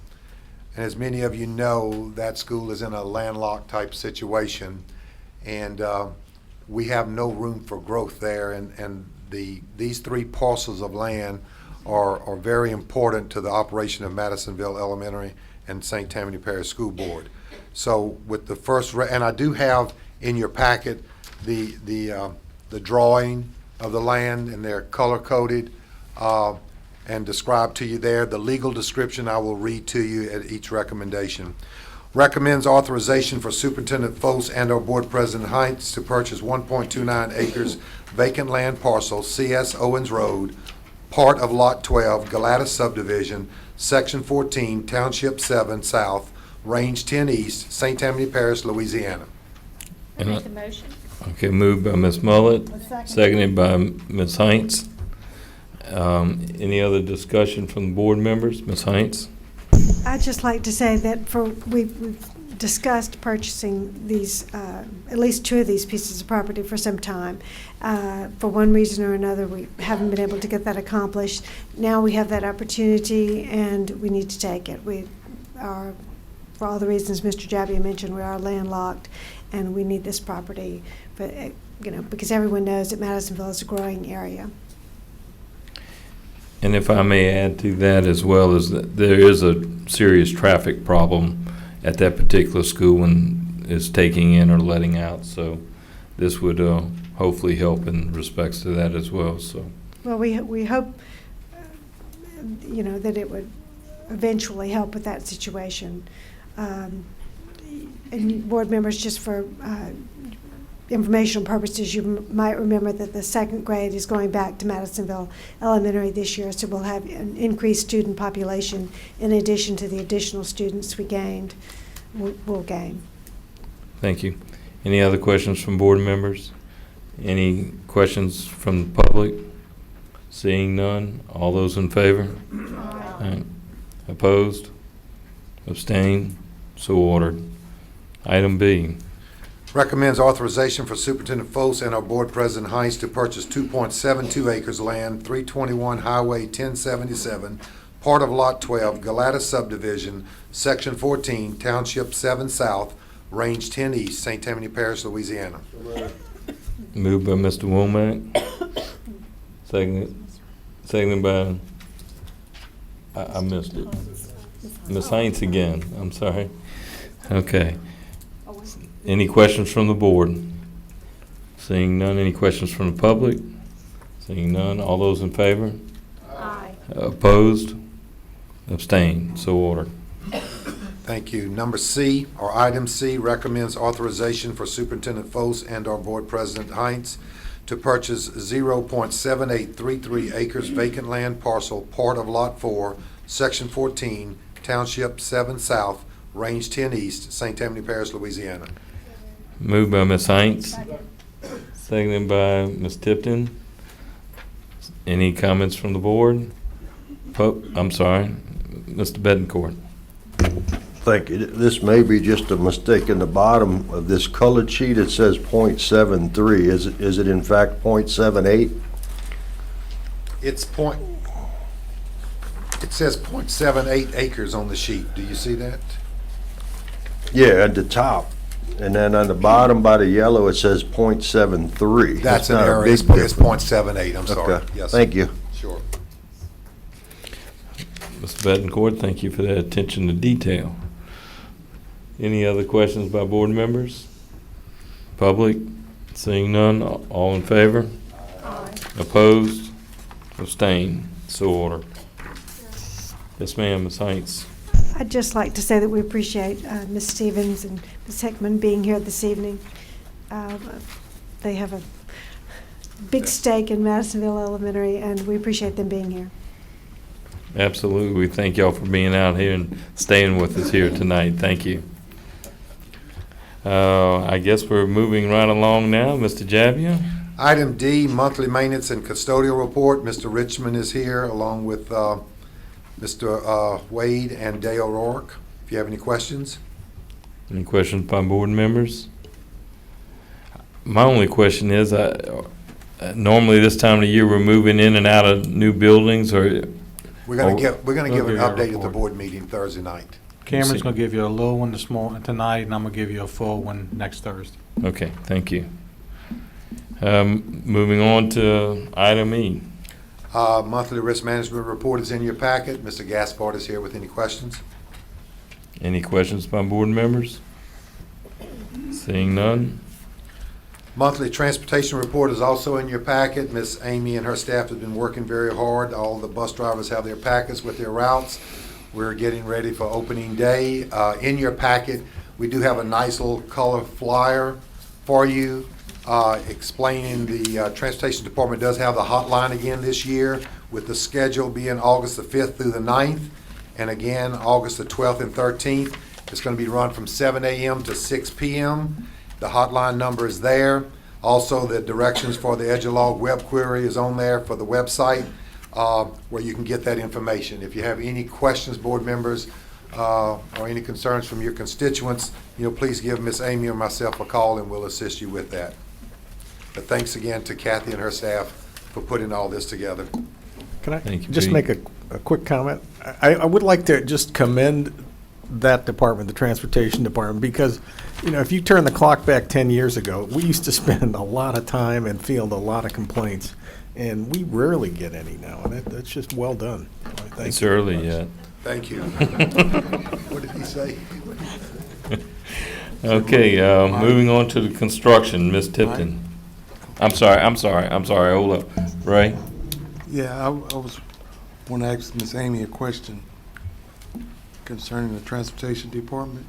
And as many of you know, that school is in a landlocked type situation, and we have no room for growth there. And these three parcels of land are very important to the operation of Madisonville Elementary and St. Tammany Parish School Board. So with the first, and I do have in your packet the drawing of the land, and they're color coded and described to you there. The legal description I will read to you at each recommendation. Recommends authorization for Superintendent Foss and/or Board President Heinz to purchase 1.29 acres vacant land parcel, CS Owens Road, part of Lot 12, Galatas Subdivision, Section 14, Township 7 South, Range 10 East, St. Tammany Parish, Louisiana. Make the motion. Okay, moved by Ms. Mullet, seconded by Ms. Heinz. Any other discussion from the board members? Ms. Heinz? I'd just like to say that we've discussed purchasing these, at least two of these pieces of property for some time. For one reason or another, we haven't been able to get that accomplished. Now we have that opportunity, and we need to take it. We are, for all the reasons Mr. Javier mentioned, we are landlocked, and we need this property, but because everyone knows that Madisonville is a growing area. And if I may add to that as well, is that there is a serious traffic problem at that particular school when it's taking in or letting out. So this would hopefully help in respects to that as well, so. Well, we hope, that it would eventually help with that situation. And board members, just for informational purposes, you might remember that the second grade is going back to Madisonville Elementary this year, so we'll have an increased student population in addition to the additional students we'll gain. Thank you. Any other questions from board members? Any questions from the public? Seeing none, all those in favor? Aye. Opposed? Abstained? So ordered. Item B. Recommends authorization for Superintendent Fols and our Board President Hines to purchase 2.72 acres land, 321 Highway 1077, part of Lot 12, Galata Subdivision, Section 14, Township 7 South, Range 10 East, St. Tammany Parish, Louisiana. Moved by Mr. Womack. Seconded by, I missed it. Ms. Hines again, I'm sorry. Okay. Any questions from the board? Seeing none, any questions from the public? Seeing none, all those in favor? Aye. Opposed? Abstained, so ordered. Thank you. Number C, or item C, recommends authorization for Superintendent Fols and our Board President Hines to purchase 0.7833 acres vacant land parcel, part of Lot 4, Section 14, Township 7 South, Range 10 East, St. Tammany Parish, Louisiana. Moved by Ms. Hines. Seconded by Ms. Tipton. Any comments from the board? I'm sorry, Mr. Betancourt. Thank you. This may be just a mistake. In the bottom of this colored sheet, it says .73. Is it in fact .78? It says 0.78 acres on the sheet. Do you see that? Yeah, at the top. And then on the bottom by the yellow, it says .73. That's an not a error. big It's difference. 0.78. I'm sorry. Okay. Yes. Thank you. Sure. Mr. Betancourt, thank you for that attention to detail. Any other questions by board members? Public? Seeing none, all in favor? Aye. Opposed? Abstained? So ordered. Yes, ma'am, Ms. Hines. I'd just like to say that we appreciate Ms. Stevens and Ms. Hickman being here this evening. They have a big stake in Madisonville Elementary, and we appreciate them being here. Absolutely. We thank y'all for being out here and staying with us here tonight. Thank you. I guess we're moving right along now. Mr. Javia? Item D, monthly maintenance and custodial report. Mr. Richmond is here along with Mr. Wade and Dale O'Rourke. If you have any questions. Any questions by board members? My only question is, normally this time of the year, we're moving in and out of new buildings, or? We're gonna give an We'll give you a update at the report. board meeting Thursday night. Cameron's gonna give you a little one tonight, and I'm gonna give you a full one next Thursday. Okay, thank you. Moving on to item E. Monthly risk management report is in your packet. Mr. Gaspard is here with any questions. Any questions by board members? Seeing none? Monthly transportation report is also in your packet. Miss Amy and her staff have been working very hard. All the bus drivers have their packets with their routes. We're getting ready for opening day. In your packet, we do have a nice little color flyer for you explaining the Transportation Department does have the hotline again this year, with the schedule being August the 5th through the 9th, and again, August the 12th and 13th. It's going to be run from 7 a.m. to 6 p.m. The hotline number is there. Also, the directions for the Edgelog web query is on there for the website, where you can get that information. If you have any questions, board members, or any concerns from your constituents, please give Miss Amy or myself a call, and we'll assist you with that. But thanks again to Kathy and her staff for putting all this together. Can I Thank you, just Pete. make a quick comment? I would like to just commend that department, the Transportation Department, because, if you turn the clock back 10 years ago, we used to spend a lot of time and field a lot of complaints, and we rarely get any now, and that's just well done. Thank It's you very early much. yet. Thank you. What did he say? Okay, moving on to the construction, Ms. Tipton. I'm sorry, hold up. Ray? Yeah, I was, want to ask Ms. Amy a question concerning the Transportation Department.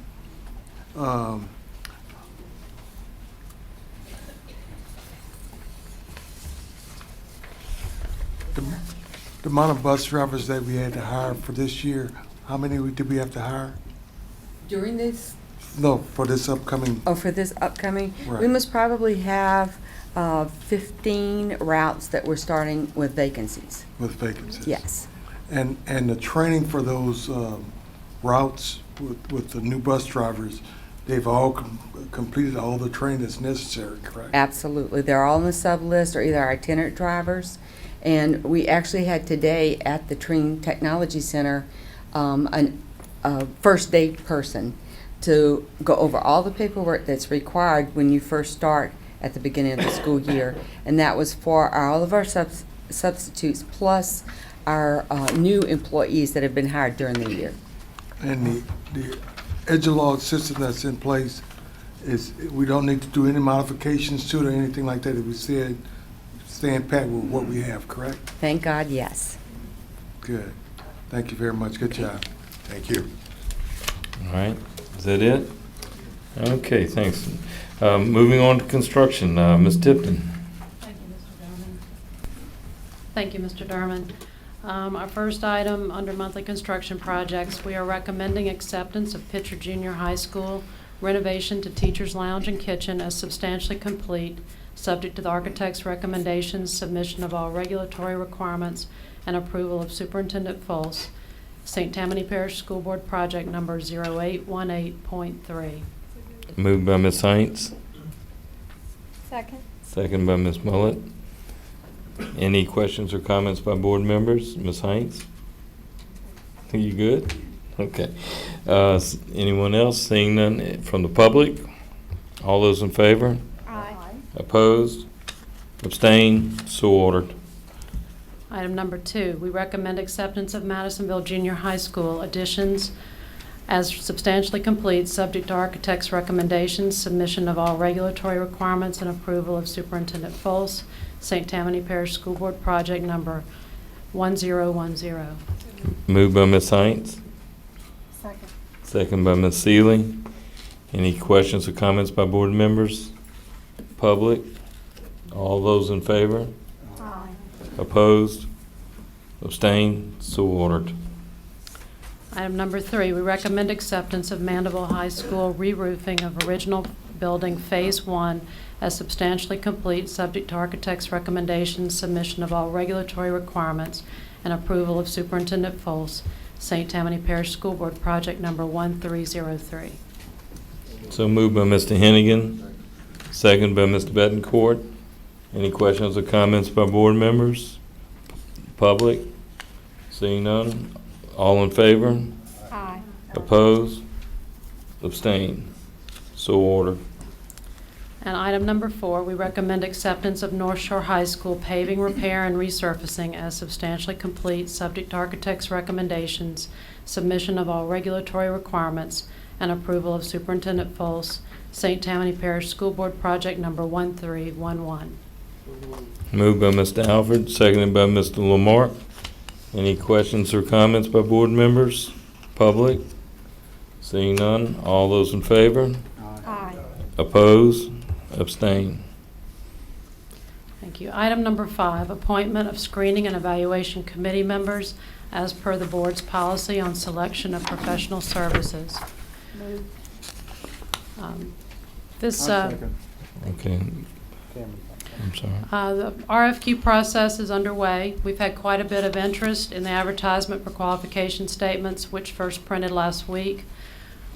The amount of bus drivers that we had to hire for this year, how many did we have to hire? During this, No, for this upcoming, for this upcoming, we Right. must probably have 15 routes that we're starting with vacancies. with vacancies. Yes. And the training for those routes with the new bus drivers, they've all completed all the training that's necessary, correct? Absolutely. They're all on the sub list or either itinerant drivers. And we actually had today at the Treen Technology Center a first day person to go over all the paperwork that's required when you first start at the beginning of the school year. And that was for all of our substitutes plus our new employees that have been hired during the year. And the Edgelog system that's in place is, we don't need to do any modifications to it or anything like that. If we said, stand pat with what we have, correct? Thank God, yes. Good. Thank you very much. Good job. Thank you. All right, is that it? Okay, thanks. Moving on to construction, Ms. Tipton. Thank you, Mr. Derman. Our first item under monthly construction projects, we are recommending acceptance of Pitcher Junior High School renovation to Teachers Lounge and Kitchen as substantially complete, subject to the architect's recommendations, submission of all regulatory requirements, and approval of Superintendent Folse. St. Tammany Parish School Board Project number 0818.3. Moved by Ms. Hines, Second. second by Ms. Mullet. Any questions or comments by board members? Ms. Hines? Are you good? Okay. Anyone else? Seeing none from the public? All those in favor? Aye. Opposed? Abstained? So ordered. Item number 2, we recommend acceptance of Madisonville Junior High School additions as substantially complete, subject to architect's recommendations, submission of all regulatory requirements, and approval of Superintendent Folse. St. Tammany Parish School Board Project number 1010. Moved by Ms. Hines, Second. second by Ms. Seeley. Any questions or comments by board members? Public? All those in favor? Aye. Opposed? Abstained? So ordered. Item number 3, we recommend acceptance of Mandeville High School re-roofing of original building Phase 1 as substantially complete, subject to architect's recommendations, submission of all regulatory requirements, and approval of Superintendent Folse. St. Tammany Parish School Board Project number 1303. So moved by Mr. Hennigan, second by Mr. Betancourt. Any questions or comments by board members? Public? Seeing none? All in favor? Aye. Opposed? Abstained? So ordered. And item number 4, we recommend acceptance of North Shore High School paving, repair, and resurfacing as substantially complete, subject to architect's recommendations, submission of all regulatory requirements, and approval of Superintendent Folse. St. Tammany Parish School Board Project number 1311. Moved by Mr. Alford, seconded by Mr. Lamarck. Any questions or comments by board members? Public? Seeing none, all those in favor? Aye. Opposed? Abstain. Thank you. Item number 5, appointment of screening and evaluation committee members as per the board's policy on selection of professional services. Move. Okay. I'm sorry. The RFQ process is underway. We've had quite a bit of interest in the advertisement for qualification statements, which first printed last week.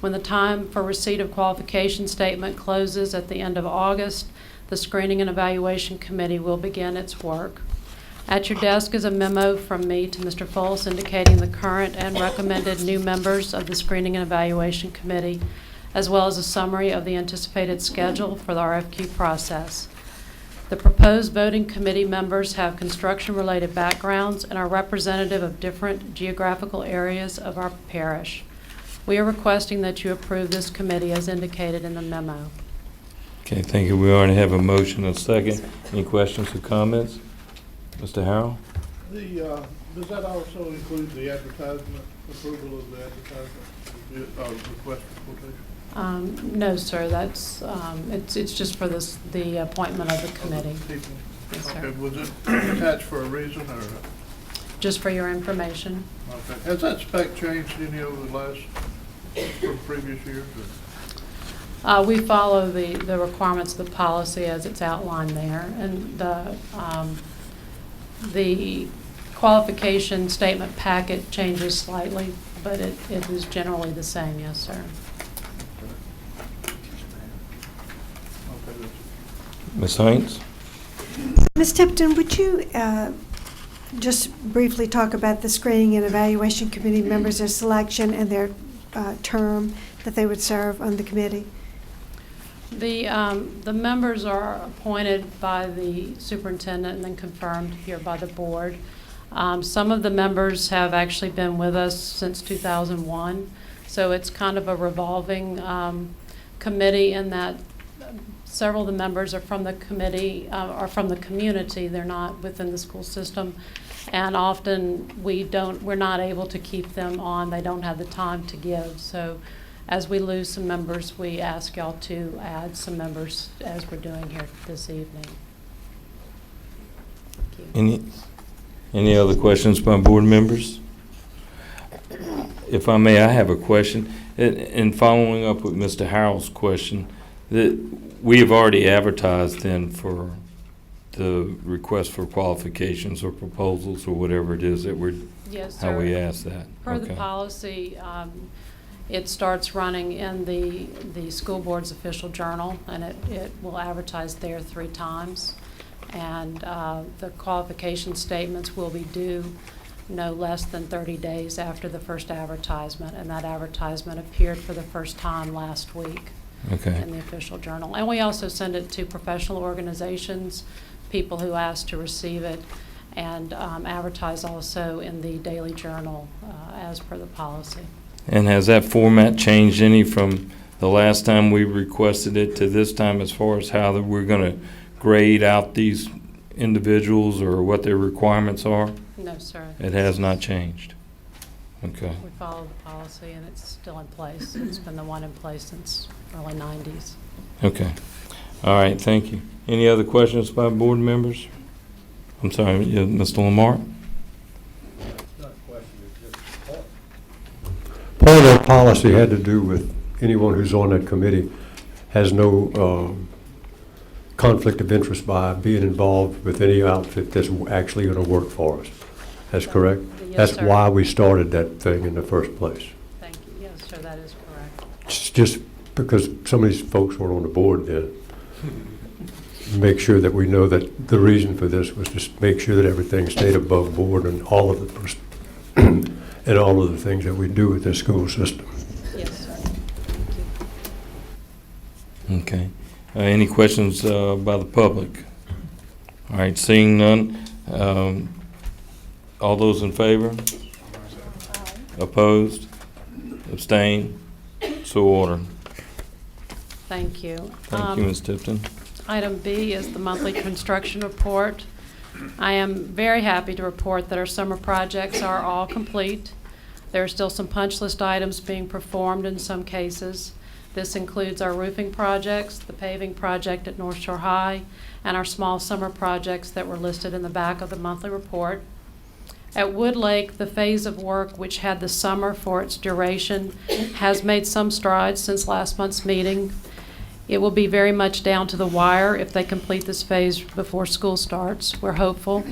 When the time for receipt of qualification statement closes at the end of August, the Screening and Evaluation Committee will begin its work. At your desk is a memo from me to Mr. Folse indicating the current and recommended new members of the Screening and Evaluation Committee, as well as a summary of the anticipated schedule for the RFQ process. The proposed voting committee members have construction-related backgrounds and are representative of different geographical areas of our parish. We are requesting that you approve this committee as indicated in the memo. Okay, thank you. We already have a motion and a second. Any questions or comments? Mr. Harrell? Does that also include the advertisement, approval of the advertisement, request for quotation? No, sir, that's, it's just for the appointment of the committee. Yes, sir. Okay, was it attached for a reason, or? Just for your information. Okay. Has that spec changed any over the last, from previous years? We follow the requirements of the policy as it's outlined there, and the qualification statement packet changes slightly, but it is generally the same, yes, sir. Ms. Hines? Ms. Tipton, would you just briefly talk about the screening and evaluation committee members, their selection and their term that they would serve on the committee? The members are appointed by the superintendent and then confirmed here by the board. Some of the members have actually been with us since 2001, so it's kind of a revolving committee in that several of the members are from the committee, are from the community. They're not within the school system, and often we're not able to keep them on. They don't have the time to give. So as we lose some members, we ask y'all to add some members as we're doing here this evening. Thank you. Any other questions by board members? If I may, I have a question. In following up with Mr. Harrell's question, that we have already advertised then for the request for qualifications or proposals or whatever it is that we're, Yes, how sir. we ask that. Per the Okay. policy, it starts running in the school board's official journal, and it will advertise there 3 times. And the qualification statements will be due no less than 30 days after the first advertisement, and that advertisement appeared for the first time last week. Okay. In the official journal. And we also send it to professional organizations, people who ask to receive it, and advertise also in the daily journal as per the policy. And has that format changed any from the last time we requested it to this time as far as how that we're going to grade out these individuals or what their requirements are? No, sir. It has not changed. Okay. We follow the policy, and it's still in place. It's been the one in place since early 90s. Okay. All right, thank you. Any other questions by board members? I'm sorry, yeah, Mr. Lamar? Part of that policy had to do with anyone who's on that committee has no conflict of interest by being involved with any outfit that's actually going to work for us. That's correct? Yes, That's sir. why we started that thing in the first place. Thank you. Yes, sir, that is correct. It's just because some of these folks weren't on the board then. Make sure that we know that the reason for this was to make sure that everything stayed above board and all of the and all of the things that we do with the school system. Yes, sir. Okay. Any questions by the public? All right, seeing none. All those in favor? Opposed? Abstained? So ordered. Thank you. Thank you, Ms. Tipton. Item B is the monthly construction report. I am very happy to report that our summer projects are all complete. There are still some punch list items being performed in some cases. This includes our roofing projects, the paving project at North Shore High, and our small summer projects that were listed in the back of the monthly report. At Wood Lake, the phase of work, which had the summer for its duration, has made some strides since last month's meeting. It will be very much down to the wire if they complete this phase before school starts. We're hopeful,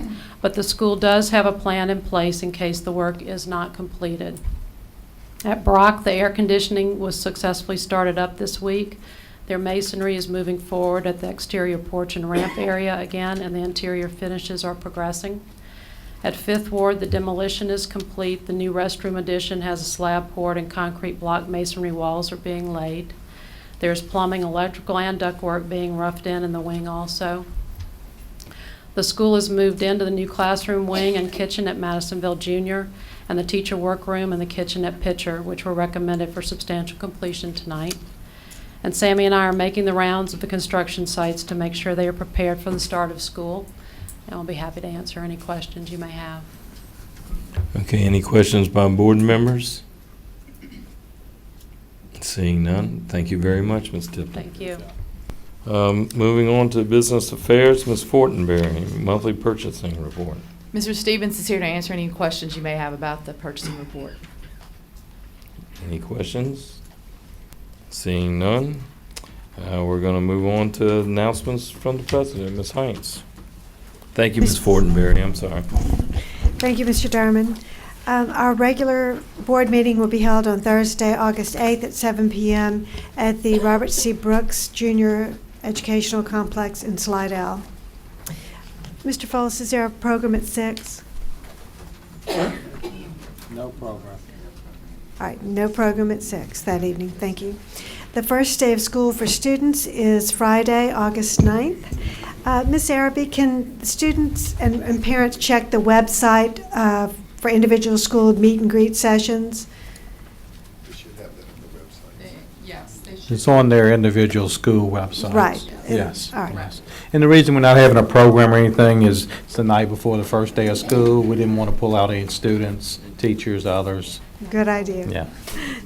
but the school does have a plan in place in case the work is not completed. At Brock, the air conditioning was successfully started up this week. Their masonry is moving forward at the exterior porch and ramp area again, and the interior finishes are progressing. At Fifth Ward, the demolition is complete. The new restroom addition has a slab poured and concrete block masonry walls are being laid. There's plumbing, electrical, and ductwork being roughed in the wing also. The school has moved into the new classroom wing and kitchen at Madisonville Junior, and the teacher workroom and the kitchen at Pitcher, which were recommended for substantial completion tonight. And Sammy and I are making the rounds of the construction sites to make sure they are prepared for the start of school. And we'll be happy to answer any questions you may have. Okay, any questions by board members? Seeing none, thank you very much, Ms. Tipton. Thank you. Moving on to business affairs, Ms. Fortenberry, monthly purchasing report. Mr. Stevens is here to answer any questions you may have about the purchasing report. Any questions? Seeing none, we're going to move on to announcements from the president, Ms. Heinz. Thank you, Ms. Fortenberry, I'm sorry. Thank you, Mr. Derman. Our regular board meeting will be held on Thursday, August 8th at 7 p.m. at the Robert C. Brooks Jr. Educational Complex in Slidell. Mr. Follis, is there a program at 6? No program. All right, no program at 6 that evening. Thank you. The first day of school for students is Friday, August 9th. Ms. Araby, can students and parents check the website for individual school meet and greet sessions? Yes, they should. It's on their individual school websites. Right. Yes. All right. Yes. And the reason we're not having a program or anything is it's the night before the first day of school. We didn't want to pull out any students, teachers, others. Good idea. Yeah.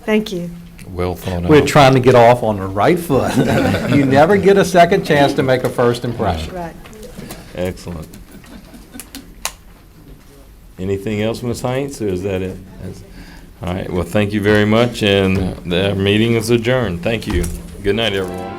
Thank you. Well thought out. We're trying to get off on the right foot. You never get a second chance to make a first impression. Right. Excellent. Anything else, Ms. Heinz, or is that it? All right, well, thank you very much, and the meeting is adjourned. Thank you. Good night, everyone.